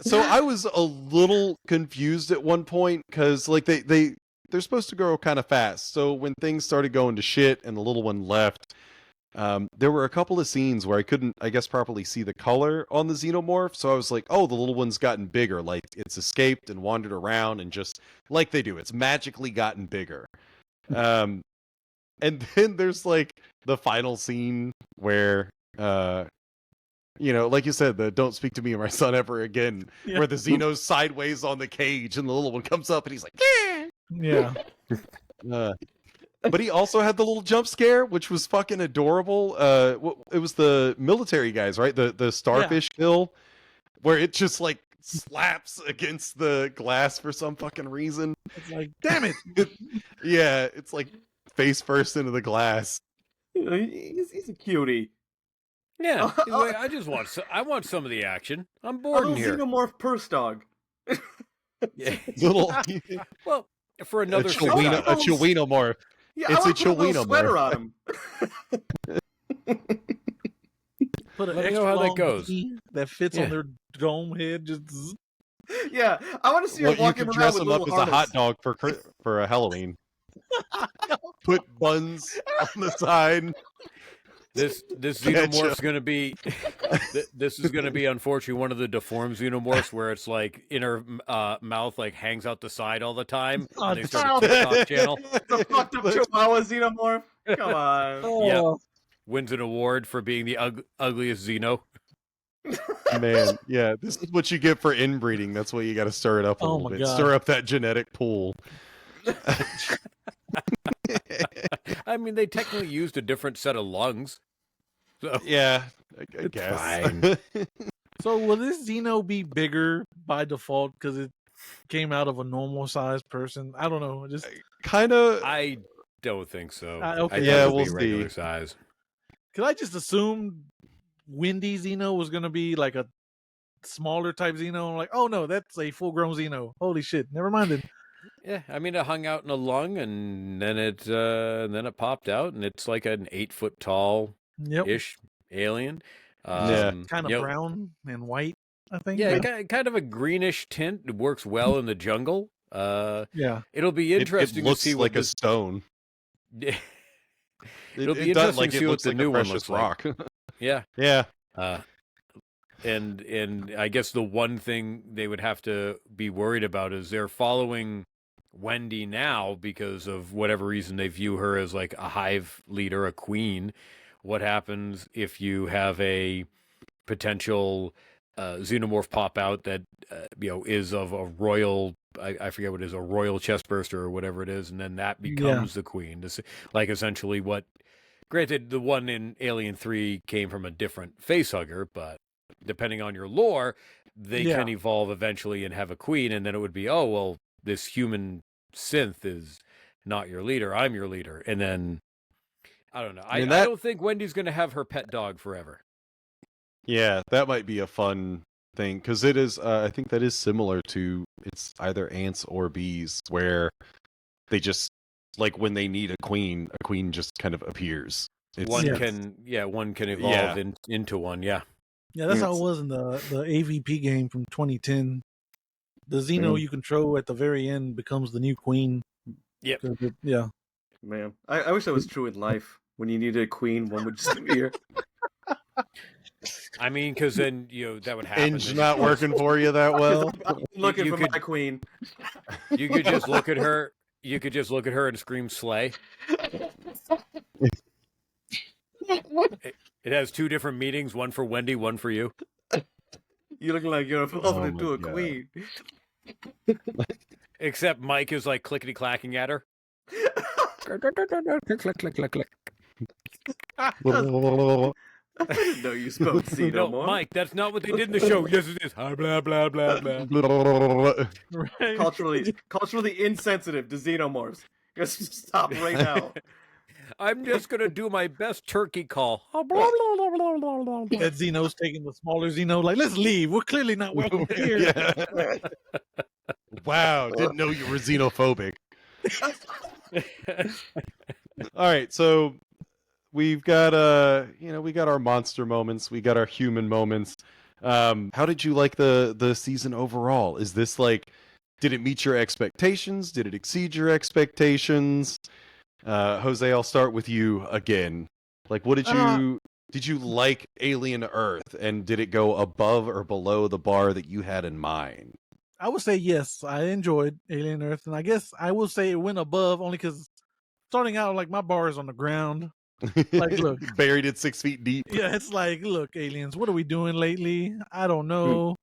So I was a little confused at one point because like they're supposed to grow kind of fast. So when things started going to shit and the little one left, there were a couple of scenes where I couldn't, I guess, properly see the color on the xenomorph. So I was like, oh, the little one's gotten bigger. Like it's escaped and wandered around and just like they do, it's magically gotten bigger. And then there's like the final scene where, like you said, the don't speak to me or my son ever again, where the Xeno's sideways on the cage and the little one comes up and he's like, yeah. But he also had the little jump scare, which was fucking adorable. It was the military guys, right? The starfish kill, where it just like slaps against the glass for some fucking reason. It's like, damn it! It's like face first into the glass. He's a cutie. Yeah, like, I want some of the action. I'm bored in here. Xenomorph purse dog. Little. Well, for another a Cheweenomorph. Yeah, it's a Cheweenomorph. Sweater on him. Put an Let me extra know how that long goes. key that fits on their dome head. Just yeah, I want to see him walking you could around dress with him a up little as harness. a hot dog for a Halloween. Put buns on the side. This xenomorph's going to be this is going to be unfortunately one of the deformed xenomorphs where it's like inner mouth like hangs out the side all the time. And they start a TikTok channel. It's a fucked up Chihuahua xenomorph. Come on. Yeah, wins an award for being the ugliest xeno. Man, yeah, this is what you get for inbreeding. That's why you got to stir it up a little bit. God. Stir up that genetic pool. I mean, they technically used a different set of lungs. So. Yeah, I guess. Fine. So will this Xeno be bigger by default because it came out of a normal sized person? I don't know. Just kind of. I don't think so. Okay. Yeah, it'll we'll be regular size. Because I just assumed Wendy Xeno was going to be like a smaller type Xeno. I'm like, oh no, that's a full grown Xeno. Holy shit. Never mind it. Yeah, I mean, it hung out in a lung, and then it popped out, and it's like an 8 foot tall ish alien. Kind of brown and white, I think. Yeah, kind of a greenish tint. It works well in the jungle. Yeah, it'll be interesting it looks to see like what a stone. It'll be interesting to see what the new one looks rock. like. Yeah, yeah. And I guess the one thing they would have to be worried about is they're following Wendy now because of whatever reason they view her as like a hive leader, a queen. What happens if you have a potential xenomorph pop out that is of a royal? I forget what it is, a royal chestburster or whatever it is, and then that becomes the queen. This, like essentially what. Granted, the one in Alien 3 came from a different facehugger, but depending on your lore, they can evolve eventually and have a queen, and then it would be, oh, well, this human synth is not your leader, I'm your leader. And then, I don't know. I don't think Wendy's going to have her pet dog forever. Yeah, that might be a fun thing, because it is, I think that is similar to, it's either ants or bees, where they just, like when they need a queen just kind of appears. One can evolve into one, yeah. Yeah, that's how it was in the AVP game from 2010. The Xeno you control at the very end becomes the new queen. Yep. Yeah. Man, I wish that was true in life. When you needed a queen, one would just appear. I mean, because then that would happen. Engine's not working for you that well. I'm looking for my queen. You could just look at her. You could just look at her and scream "slay." It has two different meanings: one for Wendy, one for you. You looking like you're evolving into a queen. Except Mike is like clickety clacking at her. Click, click, click, click, click. I didn't know you spoke xenomorph. No, Mike, that's not what they did in the show. Yes, it is. Blah blah blah blah blah. Right. Culturally insensitive to xenomorphs. Just stop right now. I'm just gonna do my best turkey call. That Xeno's taking the smaller Xeno. Like, let's leave. We're clearly not welcome here. Yeah. Wow, didn't know you were xenophobic. All right, so we've got we got our monster moments, we got our human moments. How did you like the season overall? Is this like, did it meet your expectations? Did it exceed your expectations? Jose, I'll start with you again. Like, what did you like Alien Earth, and did it go above or below the bar that you had in mind? I would say yes. I enjoyed Alien Earth, and I guess I will say it went above only because starting out, like, my bar is on the ground. Like, look, buried at 6 feet deep. Yeah, it's like, look, aliens, what are we doing lately? I don't know.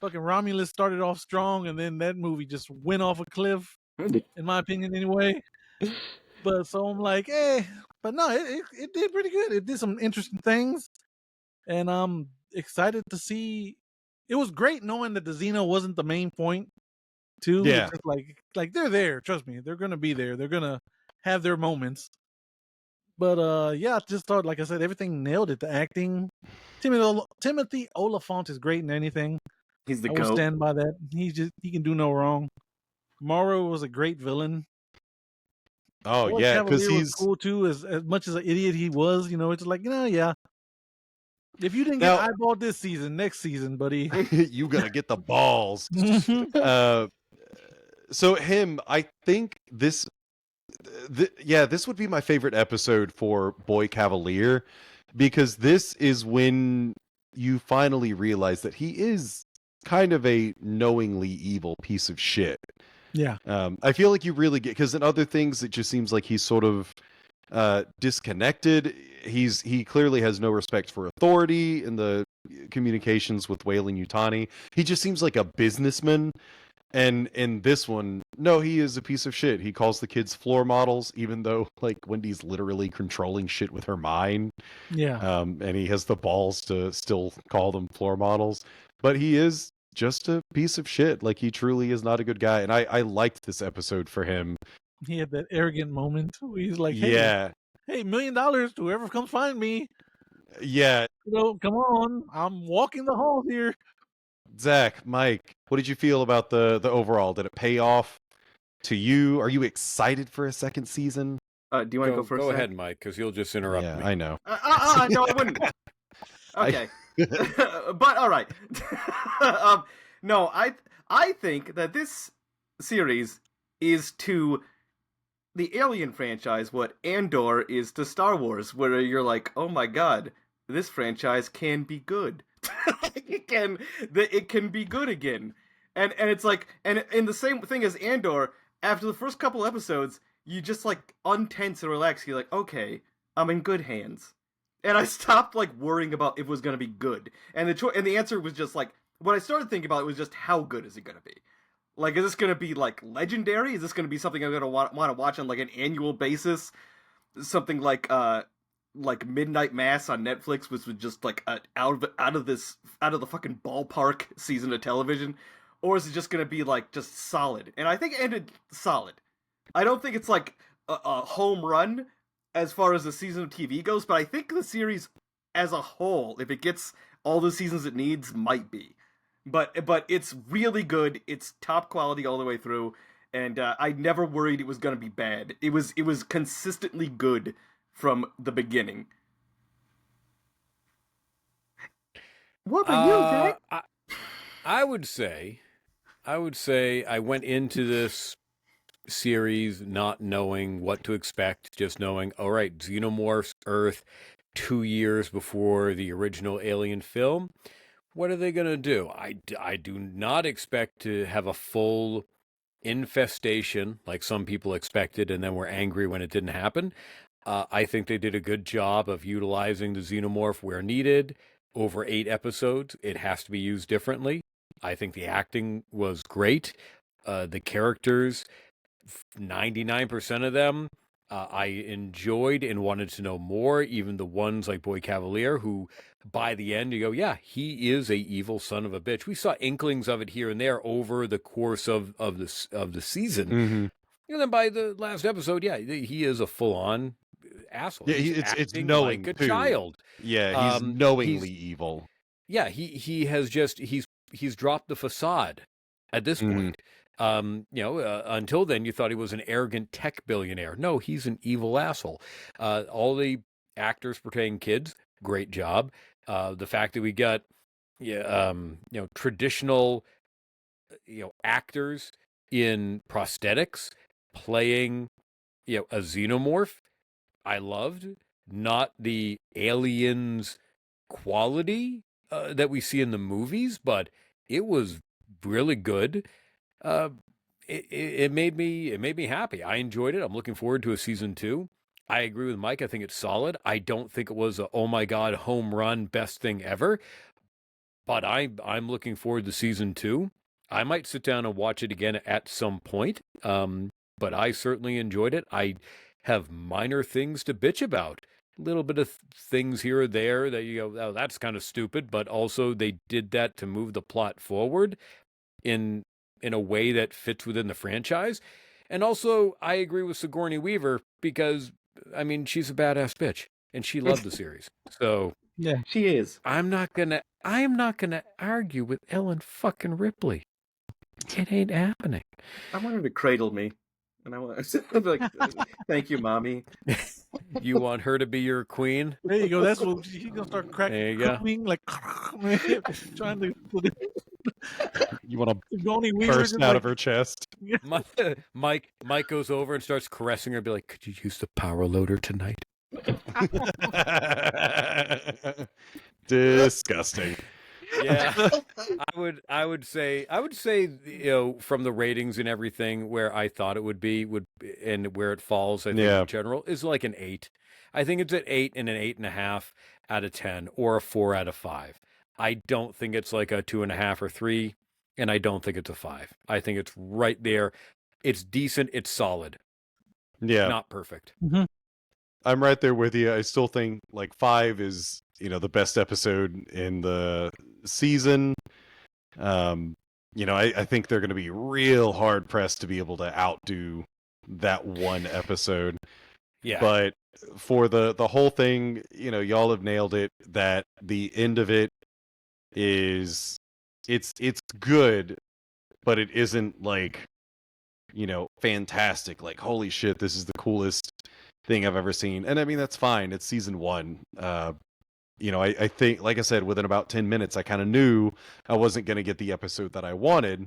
Fucking Romulus started off strong, and then that movie just went off a cliff, in my opinion, anyway. But so I'm like, but no, it did pretty good. It did some interesting things, and I'm excited to see. It was great knowing that the Xeno wasn't the main point, too. Yeah, just like they're there. Trust me, they're gonna be there. They're gonna have their moments. But I just thought, like I said, everything nailed it. The acting, Timothy Oliphant is great in anything. He's the I goat. will stand by that. He can do no wrong. Morrow was a great villain. Oh yeah, because he's cool too. As much as an idiot he was, it's like, yeah. If you didn't get eyeballed this season, next season, buddy, you gonna get the balls. So him, I think this would be my favorite episode for Boy Cavalier, because this is when you finally realize that he is kind of a knowingly evil piece of shit. Yeah. I feel like you really get, because in other things it just seems like he's sort of disconnected. He clearly has no respect for authority in the communications with Weyland-Yutani. He just seems like a businessman. And in this one, no, he is a piece of shit. He calls the kids floor models, even though like Wendy's literally controlling shit with her mind. Yeah. And he has the balls to still call them floor models. But he is just a piece of shit. Like, he truly is not a good guy. And I liked this episode for him. He had that arrogant moment where he's like, yeah. Hey, $1 million to whoever comes find me. Yeah. Come on. I'm walking the halls here. Zach, Mike, what did you feel about the overall? Did it pay off to you? Are you excited for a second season? Do you want to go first? Go ahead, Mike, because you'll just interrupt me. I know. No, I wouldn't. Okay. But all right. No, I think that this series is to the Alien franchise what Andor is to Star Wars, where you're like, oh my god, this franchise can be good. it can be good again. And it's like, and the same thing as Andor, after the first couple episodes, you just like untense and relax. You're like, okay, I'm in good hands. And I stopped like worrying about if it was going to be good. And the answer was just like, what I started thinking about it was just how good is it going to be? Like, is this going to be like legendary? Is this going to be something I'm going to want to watch on like an annual basis? Something like Midnight Mass on Netflix, which was just like out of the fucking ballpark season of television, or is it just going to be like just solid? And I think it ended solid. I don't think it's like a home run as far as the season of TV goes, but I think the series as a whole, if it gets all the seasons it needs, might be. But it's really good. It's top quality all the way through, and I never worried it was going to be bad. It was consistently good from the beginning. What about you, Zach? I would say I went into this series not knowing what to expect, just knowing, all right, xenomorphs, Earth, 2 years before the original Alien film. What are they going to do? I do not expect to have a full infestation like some people expected and then were angry when it didn't happen. I think they did a good job of utilizing the xenomorph where needed. Over 8 episodes, it has to be used differently. I think the acting was great. The characters, 99% of them, I enjoyed and wanted to know more. Even the ones like Boy Cavalier, who by the end you go, yeah, he is a evil son of a bitch. We saw inklings of it here and there over the course of the season. Mm-hmm. And then by the last episode, yeah, he is a full-on asshole. Yeah, it's knowing like a too. child. Yeah, he's knowingly evil. Yeah, he has just he's dropped the facade at this point. Until then, you thought he was an arrogant tech billionaire. No, he's an evil asshole. All the actors portraying kids, great job. The fact that we got, traditional, actors in prosthetics playing, a xenomorph, I loved. Not the aliens quality that we see in the movies, but it was really good. It made me happy. I enjoyed it. I'm looking forward to a season 2. I agree with Mike. I think it's solid. I don't think it was a, oh my God, home run, best thing ever. But I'm looking forward to season 2. I might sit down and watch it again at some point. But I certainly enjoyed it. I have minor things to bitch about. A little bit of things here or there that you go, oh, that's kind of stupid. But also they did that to move the plot forward in a way that fits within the franchise. And also, I agree with Sigourney Weaver because, I mean, she's a badass bitch and she loved the series. So yeah, she is. I'm not gonna argue with Ellen fucking Ripley. It ain't happening. I want her to cradle me. And I want to be like, thank you, mommy. You want her to be your queen? There you go. That's what she's gonna start cracking, like trying to. You want to burst out of her chest. Mike goes over and starts caressing her, and be like, "Could you use the power loader tonight?" Disgusting. Yeah, I would say, from the ratings and everything, where I thought it would be, and where it falls, I think in general is like an 8. I think it's at 8 and an 8.5 out of 10, or a 4 out of 5. I don't think it's like a 2.5 or 3. and I don't think it's a 5. I think it's right there. It's decent. It's solid. Yeah. Not perfect. Mm-hmm. I'm right there with you. I still think like 5 is, the best episode in the season. I think they're going to be real hard pressed to be able to outdo that one episode. Yeah. But for the whole thing, y'all have nailed it. That the end of it is, it's good, but it isn't like, fantastic. Like, holy shit, this is the coolest thing I've ever seen. And I mean, that's fine. It's season 1. I think, like I said, within about 10 minutes, I kind of knew I wasn't going to get the episode that I wanted.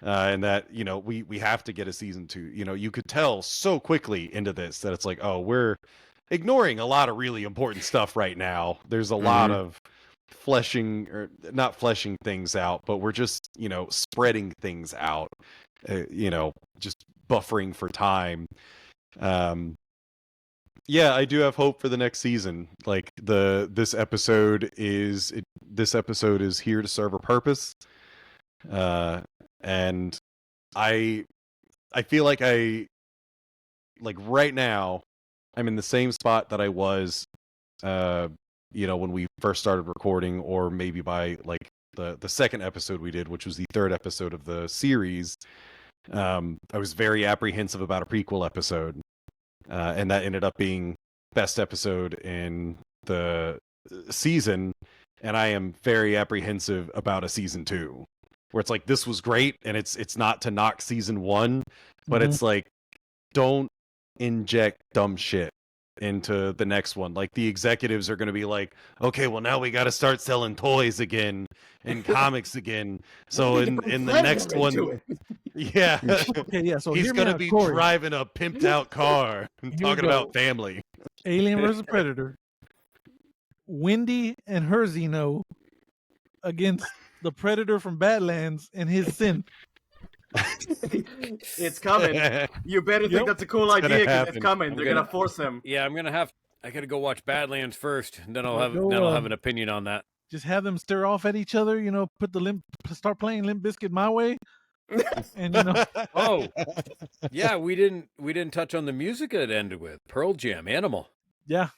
And that, we have to get a season 2. You could tell so quickly into this that it's like, oh, we're ignoring a lot of really important stuff right now. There's a lot of not fleshing things out, but we're just, spreading things out, just buffering for time. Yeah, I do have hope for the next season. Like this episode is here to serve a purpose. And I feel like right now I'm in the same spot that I was when we first started recording, or maybe by like the second episode we did, which was the third episode of the series. I was very apprehensive about a prequel episode. And that ended up being best episode in the season. And I am very apprehensive about a season 2, where it's like, this was great. And it's not to knock season 1, but it's like, don't inject dumb shit into the next one. Like, the executives are going to be like, okay, well, now we got to start selling toys again and comics again. So in the next one, yeah, okay, yeah. So he's going to be driving a pimped out car and talking about family. Alien versus Predator. Wendy and her Xeno against the Predator from Badlands and his synth. It's coming. You better think that's a cool idea, because it's coming. They're gonna force him. Yeah, I gotta go watch Badlands first, and then I'll have an opinion on that. Just have them stare off at each other. Start playing Limp Bizkit my way. And oh yeah, we didn't touch on the music it ended with. Pearl Jam, Animal. Yeah.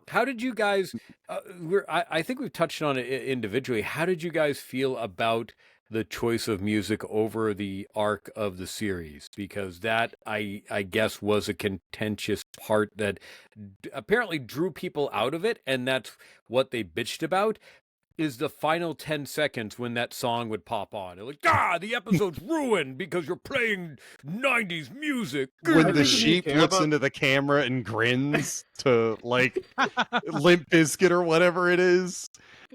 How did you guys? I think we've touched on it individually. How did you guys feel about the choice of music over the arc of the series? Because that, I guess, was a contentious part that apparently drew people out of it, and that's what they bitched about, is the final 10 seconds when that song would pop on. They're like, the episode's ruined because you're playing 90s music. When the sheep looks into the camera and grins to, like, Limp Bizkit or whatever it is.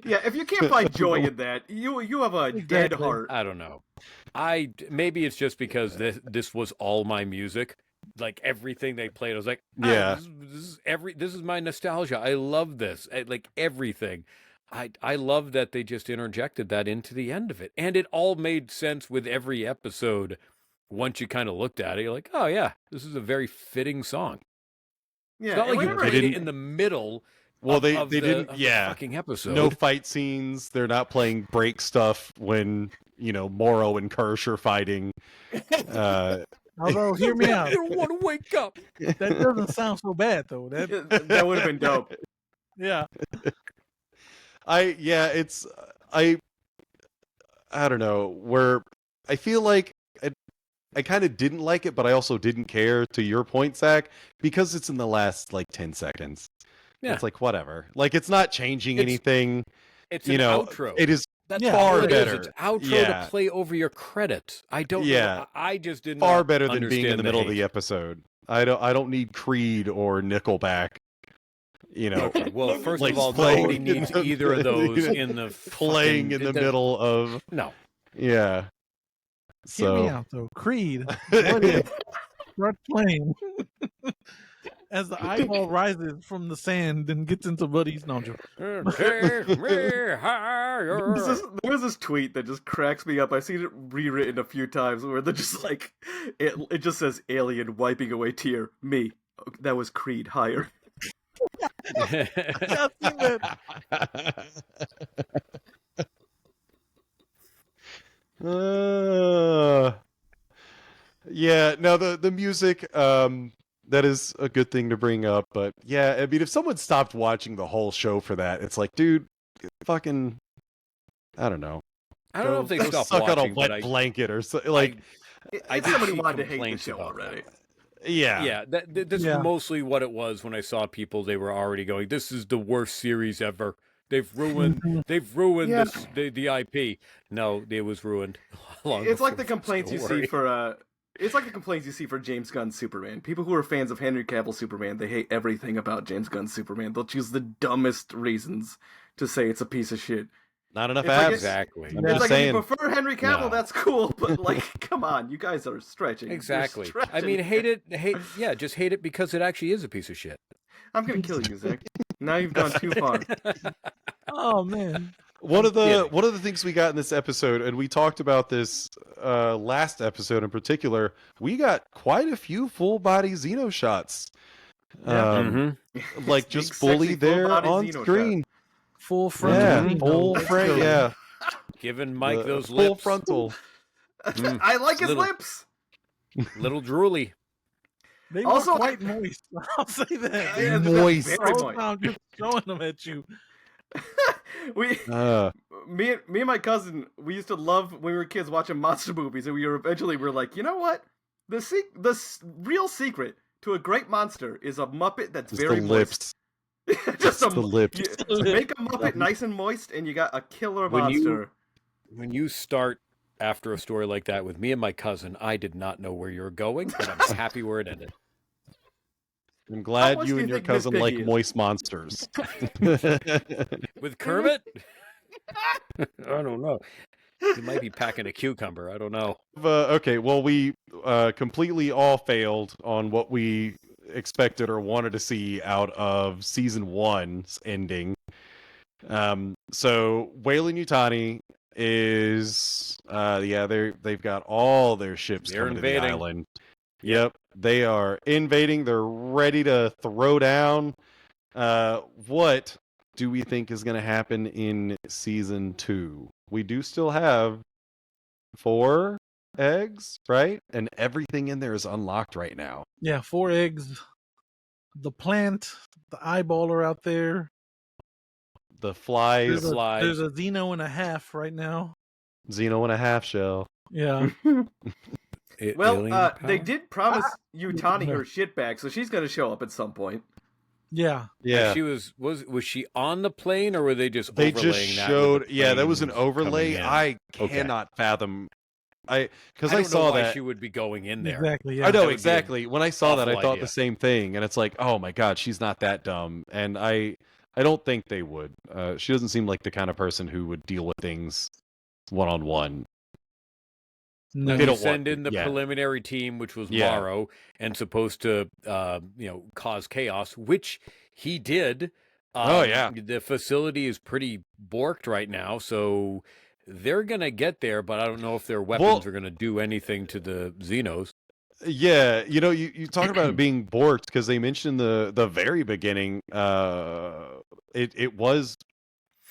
Yeah, if you can't find joy in that, you have a dead heart. I don't know. Maybe it's just because this was all my music. Like, everything they played, I was like, yeah, this is my nostalgia. I love this. Like, everything. I love that they just interjected that into the end of it. And it all made sense with every episode. Once you kind of looked at it, you're like, oh yeah, this is a very fitting song. Yeah, it's not like you played it in the middle. Well, they didn't. The fucking episode. No fight scenes. They're not playing break stuff when Morrow and Kirsch are fighting. Although, hear me out. I don't want to wake up. That doesn't sound so bad, though. That would have been dope. Yeah. I don't know. I feel like I kind of didn't like it, but I also didn't care, to your point, Zach, because it's in the last like 10 seconds. Yeah. It's like, whatever. Like, it's not changing anything. It's an outro. It is That's far what better. It's outro to play over your credits. I don't know. I just didn't far better than being in the middle of the episode. I don't need Creed or Nickelback. Okay, well, first like of all, nobody needs either of those in the playing in the middle of. No. Yeah. So hear me out, though. Creed. Start playing. As the eyeball rises from the sand and gets into Buddy's nostril. There's this tweet that just cracks me up. I've seen it rewritten a few times where they're just like, it just says alien wiping away tear. Me. That was Creed higher. Yeah, no, the music, that is a good thing to bring up, but yeah, I mean, if someone stopped watching the whole show for that, it's like, dude, fucking, I don't know. I don't know if they go stopped suck watching, on a wet blanket or so, like. I If did somebody see wanted to hate the complaints show about that. already. Yeah. This is mostly what it was when I saw people. They were already going, "This is the worst series ever. They've ruined this the IP." No, it was ruined. It's like the complaints you see for it's like the complaints you see for James Gunn's Superman. People who are fans of Henry Cavill's Superman, they hate everything about James Gunn's Superman. They'll choose the dumbest reasons to say it's a piece of shit. Not enough It's abs. like Exactly. I'm It's just like saying. if you prefer Henry Cavill, No. that's cool, but like, come on, you guys are stretching. You're Exactly. I stretching. mean, just hate it because it actually is a piece of shit. I'm gonna kill you, Zack. Now you've gone too far. Oh man. One of the things we got in this episode, and we talked about this last episode in particular, we got quite a few full body Xeno shots. Like just Big, fully sexy, there full-body on Xeno screen. Full front. Yeah, full frame. Yeah, Giving Mike those full lips. frontal. I like his Little- lips. Little drooly. They Also, were quite moist. I'll say that. Yeah, Moist. very The whole moist. time just showing them at you. We, me and my cousin, we used to love when we were kids watching monster movies, and we were like, you know what? The real secret to a great monster is a Muppet that's Just very the moist. lips. Just the lips. Make a Muppet nice and moist, and you got a killer monster. When you start after a story like that with me and my cousin, I did not know where you were going, but I'm happy where it ended. I'm How glad much you do and you your think Miss cousin Piggy like is? moist monsters. With Kermit? I don't know. He might be packing a cucumber. I don't know. Okay, well, we completely all failed on what we expected or wanted to see out of season 1's ending. So Weyland-Yutani is they've got all their ships They're coming to invading. the island. Yep, they are invading. They're ready to throw down. What do we think is going to happen in season 2? We do still have 4 eggs, right? And everything in there is unlocked right now. Yeah, 4 eggs. The plant, the eyeball are out there. The flies, There's a Xeno and a half right now. Xeno and a half shell. Yeah. Well, they did promise Yutani her shit back, so she's gonna show up at some point. Yeah. Yeah. She was she on the plane, or were they just They overlaying just that showed, with the yeah, that was an planes overlay. coming in? I Okay. cannot fathom. Because I I don't saw know why that. she would be going in there. Exactly. Yeah. I That know would be exactly. When I saw that, I awful thought idea. the same thing, and it's like, oh my god, she's not that dumb. And I don't think they would. She doesn't seem like the kind of person who would deal with things one-on-one. No. They They don't send want in the yeah. preliminary team, which was Yeah. Morrow, and supposed to cause chaos, which he did. Oh, yeah. The facility is pretty borked right now, so they're gonna get there, but I don't know if their weapons are gonna do anything to the Xenos. Yeah, you talk about it being borked because they mentioned the very beginning. It was,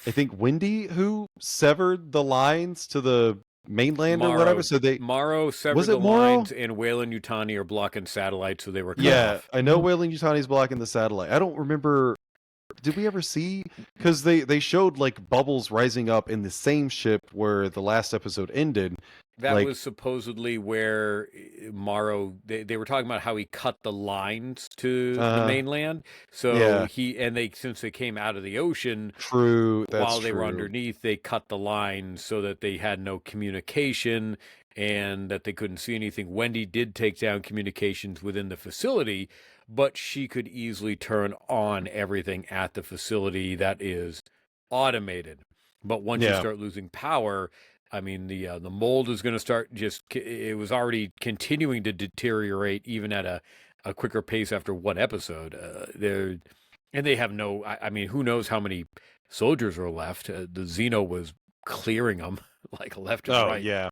I think, Wendy who severed the lines to the mainland or whatever. So Morrow severed Was it the Morrow? lines, and Weyland-Yutani are blocking satellites, so they were cut yeah, off. I know Weyland-Yutani's blocking the satellite. I don't remember. Did we ever see? Because they showed like bubbles rising up in the same ship where the last episode ended. That like- was supposedly where Morrow, they were talking about how he cut the lines to the mainland. So Yeah. since they came out of the ocean, True. That's while they were true. underneath, they cut the lines so that they had no communication and that they couldn't see anything. Wendy did take down communications within the facility, but she could easily turn on everything at the facility that is automated. But once you Yeah. start losing power, I mean, the mold is going to start it was already continuing to deteriorate even at a quicker pace after one episode. And they have no, I mean, who knows how many soldiers are left. The Xeno was clearing them like left and Oh, right. yeah.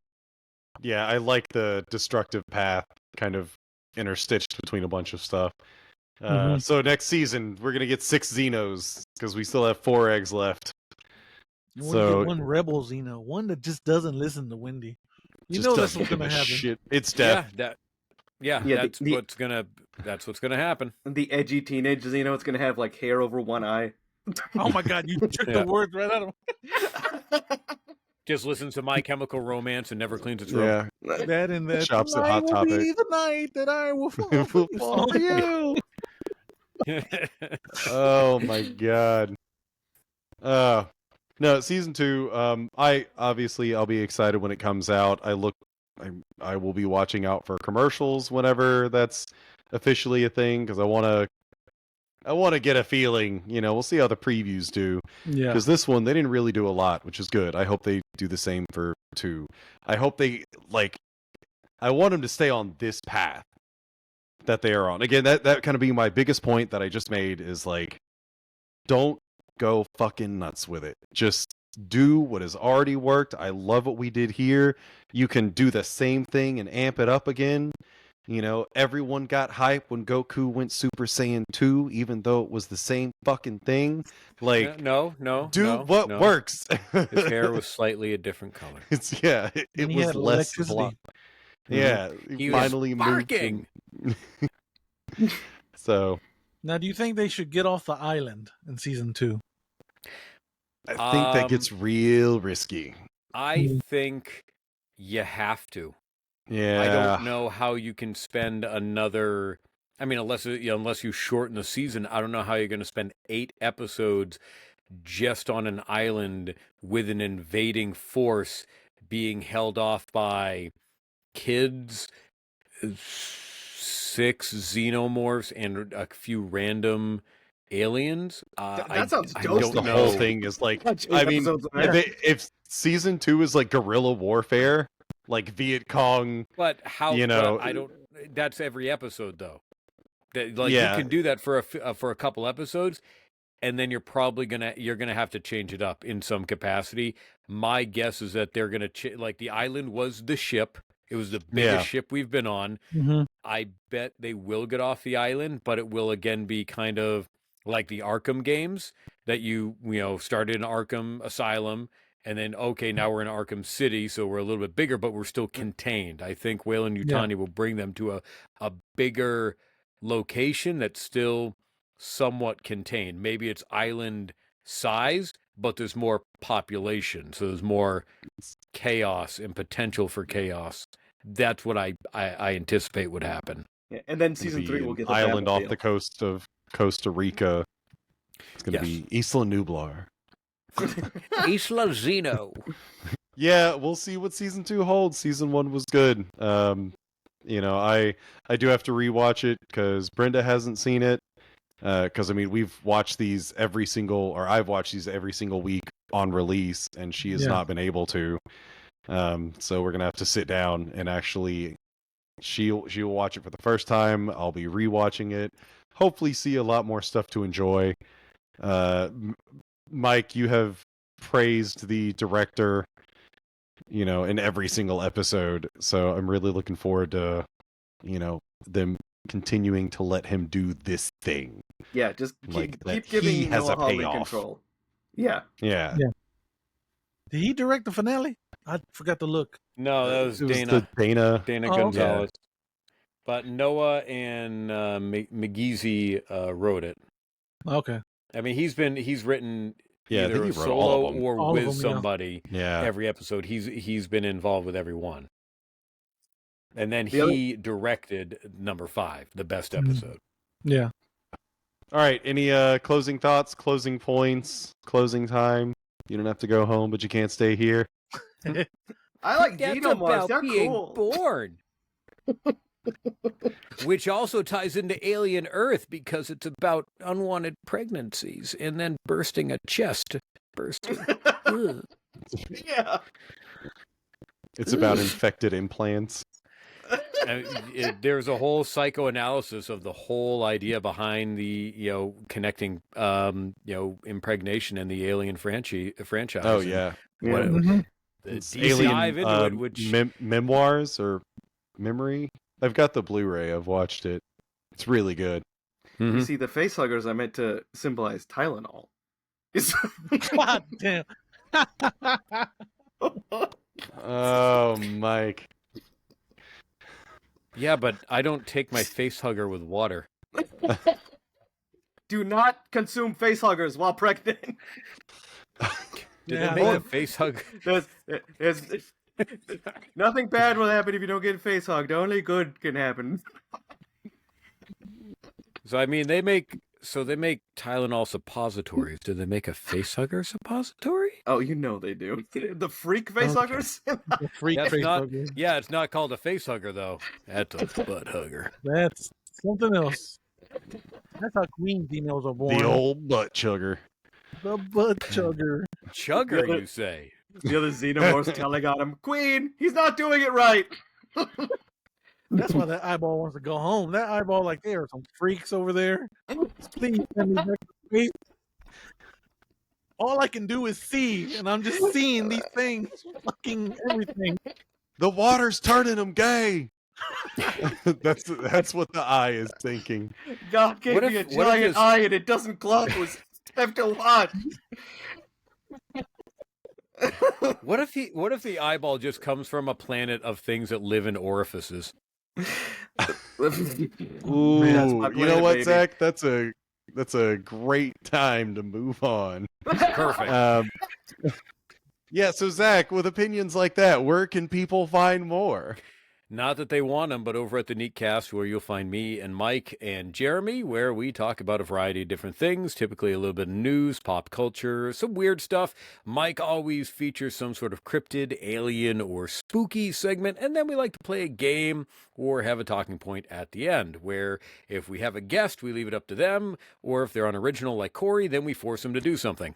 Yeah, I like the destructive path kind of interstitched between a bunch of stuff. So next season, we're going to get 6 Xenos because we still have 4 eggs left. You want to get one rebel Xeno, one that just doesn't listen to Wendy. You just know that's doesn't what's give gonna a happen. shit. It's death. That's what's gonna happen. The edgy teenage Xeno, it's gonna have like hair over one eye. Oh my god, you took the words right out of Just listens to My Chemical Romance and never cleans its room. Yeah. that and that. Shops at Tonight Hot will Topic. be the night that I will fall for you. Fall for you. Oh my god. No, season 2. I'll be excited when it comes out. I will be watching out for commercials whenever that's officially a thing because I want to get a feeling. We'll see how the previews do. Yeah. Because this one they didn't really do a lot, which is good. I hope they do the same for 2. I hope they I want them to stay on this path that they are on. Again, that kind of being my biggest point that I just made is don't go fucking nuts with it. Just do what has already worked. I love what we did here. You can do the same thing and amp it up again. Everyone got hype when Goku went Super Saiyan 2, even though it was the same fucking thing. No. Do what works. His hair was slightly a different color. It was less blonde. Yeah, he finally was sparking. So now, do you think they should get off the island in season 2? I think that gets real risky. I think you have to. Yeah. I don't know how you can spend another. I mean, unless you shorten the season, I don't know how you're going to spend 8 episodes just on an island with an invading force being held off by kids, 6 xenomorphs, and a few random aliens. That sounds I dope. don't The know. whole thing is if season 2 is guerrilla warfare, Viet Cong. But how? But I don't. That's every episode, though. You can do that for a couple episodes, and then you're gonna have to change it up in some capacity. My guess is that they're gonna the island was the ship. It was the biggest ship we've been on. Mm-hmm. I bet they will get off the island, but it will again be kind of like the Arkham games that you started in Arkham Asylum, and then now we're in Arkham City, so we're a little bit bigger, but we're still contained. I think Weyland-Yutani will bring them to a bigger location that's still somewhat contained. Maybe it's island size, but there's more population, so there's more chaos and potential for chaos. That's what I anticipate would happen. Yeah, and then season 3 will get the island off Batmobile. the coast of Costa Rica. It's going to be Isla Nublar. Isla Xeno. Yeah, we'll see what season 2 holds. Season 1 was good. I do have to rewatch it because Brenda hasn't seen it. Because we've watched these I've watched these every single week on release, and she has not been able to. So we're gonna have to sit down and actually, she'll watch it for the first time. I'll be rewatching it. Hopefully, see a lot more stuff to enjoy. Mike, you have praised the director, in every single episode. So I'm really looking forward to, them continuing to let him do this thing. Yeah, just keep he giving has Noah a Hawley payoff. control. Yeah. Yeah. Did he direct the finale? I forgot to look. No, that was It Dana. Dana Gonzalez. But Noah and McGeezy wrote it. Okay. He's written Yeah, I think either he wrote solo all of them. or All of with them, yeah. somebody. Yeah. Every episode, he's been involved with every one. And then The he directed number 5, the best episode. Yeah. All right. Any closing thoughts, closing points, closing time? You don't have to go home, but you can't stay here. I like That's xenomorphs. about They're being cool. born. Which also ties into Alien Earth because it's about unwanted pregnancies and then bursting a chest. Ugh. Yeah. It's about infected implants. There's a whole psychoanalysis of the whole idea behind the connecting impregnation and the Alien franchise. Oh yeah. The It's DC Alien dive into it, which memoirs or memory. I've got the Blu-ray. I've watched it. It's really good. You see, the facehuggers are meant to symbolize Tylenol. God damn. Oh mic. Yeah, but I don't take my face hugger with water. Do not consume face huggers while pregnant. Did they make a face hug? There's nothing bad will happen if you don't get face hugged. Only good can happen. So I mean, they make Tylenol suppositories. Do they make a face hugger suppository? Oh, you know they do. The freak face huggers. The freak That's face not. hugger. Yeah, it's not called a face hugger though. That's a butt hugger. That's something else. That's how queen females are born. The old butt chugger. The butt chugger. Chugger, you say? The other xenomorphs telling on him, Queen, he's not doing it right. That's why that eyeball wants to go home. That eyeball, like, there are some freaks over there. Please send me back to space. All I can do is see, and I'm just seeing these things, fucking everything. The water's turning him gay. That's what the eye is thinking. God gave me a giant eye and it doesn't close. I have to watch. What if the eyeball just comes from a planet of things that live in orifices? Ooh, you know what, baby. Zach? That's a great time to move on. Perfect. Yeah, so Zach, with opinions like that, where can people find more? Not that they want them, but over at the Neatcast, where you'll find me and Mike and Jeremy, where we talk about a variety of different things, typically a little bit of news, pop culture, some weird stuff. Mike always features some sort of cryptid, alien, or spooky segment, and then we like to play a game or have a talking point at the end, where if we have a guest, we leave it up to them, or if they're unoriginal like Corey, then we force them to do something.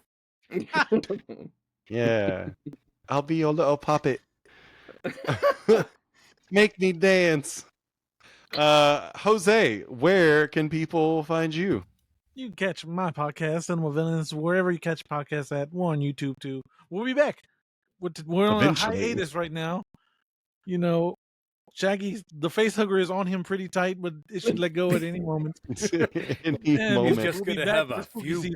Yeah. I'll be your little puppet. Make me dance. Jose, where can people find you? You can catch my podcast, Cinema Villains, wherever you catch podcasts at. We're on YouTube, too. We'll be back. We're on a hiatus right now. You know, Shaggy, the face hugger is on him pretty tight, but it should let go at any moment. Any moment. He's just going to have a few He's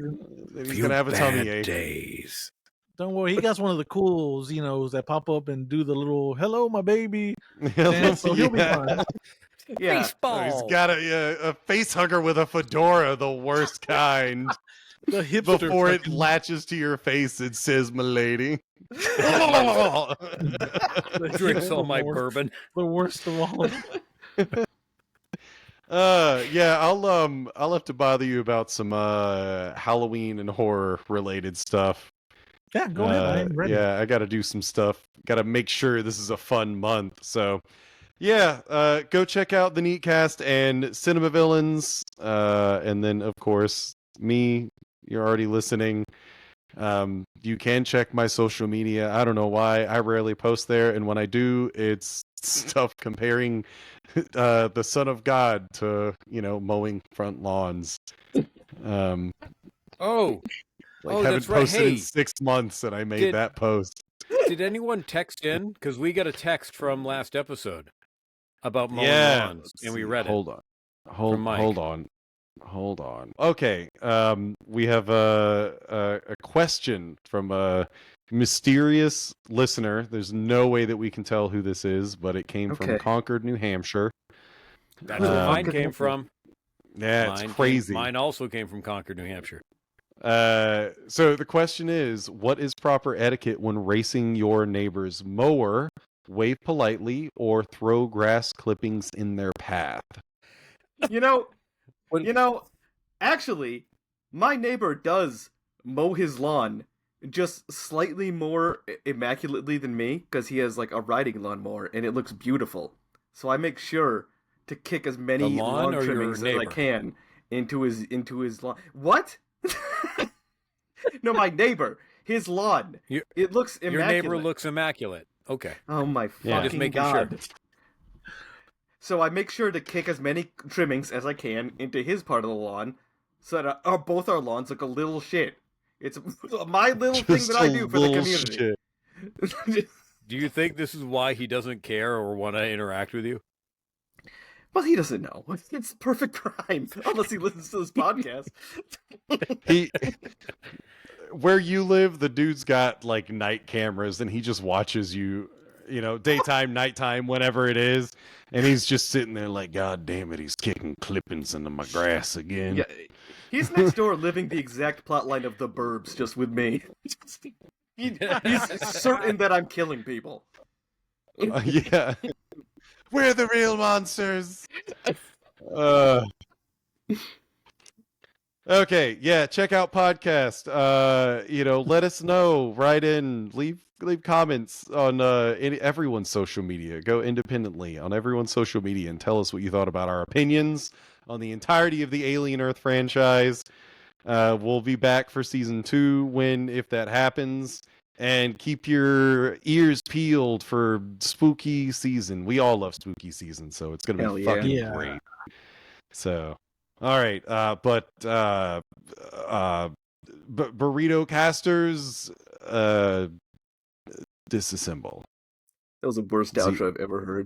going to have a tummy ache. Days. Don't worry, he got one of the cool Xenos that pop up and do the little "Hello, my baby." So he'll be fine. Yeah, Baseball. He's got a face hugger with a fedora, the worst kind. The hipster before it latches to your face, it says "Milady." Drinks all my bourbon. The worst of all. Yeah, I'll have to bother you about some Halloween and horror related stuff. Yeah, go ahead. I'm ready. Yeah, I got to do some stuff. Got to make sure this is a fun month. So, yeah, go check out the Neatcast and Cinema Villains, and then of course me. You're already listening. You can check my social media. I don't know why I rarely post there, and when I do, it's stuff comparing the Son of God to mowing front lawns. Haven't posted in 6 months, and I made that post. Did anyone text in? Because we got a text from last episode about mowing lawns, and we read it. Hold on. Okay, we have a question from a mysterious listener. There's no way that we can tell who this is, but it came from Concord, New Hampshire. That's where mine came from. Yeah, it's crazy. Mine also came from Concord, New Hampshire. So the question is, what is proper etiquette when racing your neighbor's mower? Wave politely or throw grass clippings in their path? Actually, my neighbor does mow his lawn just slightly more immaculately than me because he has like a riding lawnmower and it looks beautiful. So I make sure to kick as many lawn trimmings as I can into his lawn. What? No, my neighbor. His lawn. It looks immaculate. Your neighbor looks immaculate. Okay. Oh my fucking God. Sure. So I make sure to kick as many trimmings as I can into his part of the lawn so that both our lawns look a little shit. It's my little thing that I do for the community. Do you think this is why he doesn't care or want to interact with you? Well, he doesn't know. It's perfect crime, unless he listens to this podcast. Where you live, the dude's got like night cameras, and he just watches you daytime, nighttime, whatever it is. And he's just sitting there like, God damn it, he's kicking clippings into my grass again. Yeah, he's next door living the exact plotline of The Burbs, just with me. He's certain that I'm killing people. Yeah. We're the real monsters. Okay, yeah, check out podcast. Let us know, write in, leave comments on everyone's social media. Go independently on everyone's social media and tell us what you thought about our opinions on the entirety of the Alien Earth franchise. We'll be back for season 2 if that happens. And keep your ears peeled for spooky season. We all love spooky season, so it's gonna be fucking great. So, all right, burrito casters, disassemble. That was the worst outro I've ever heard.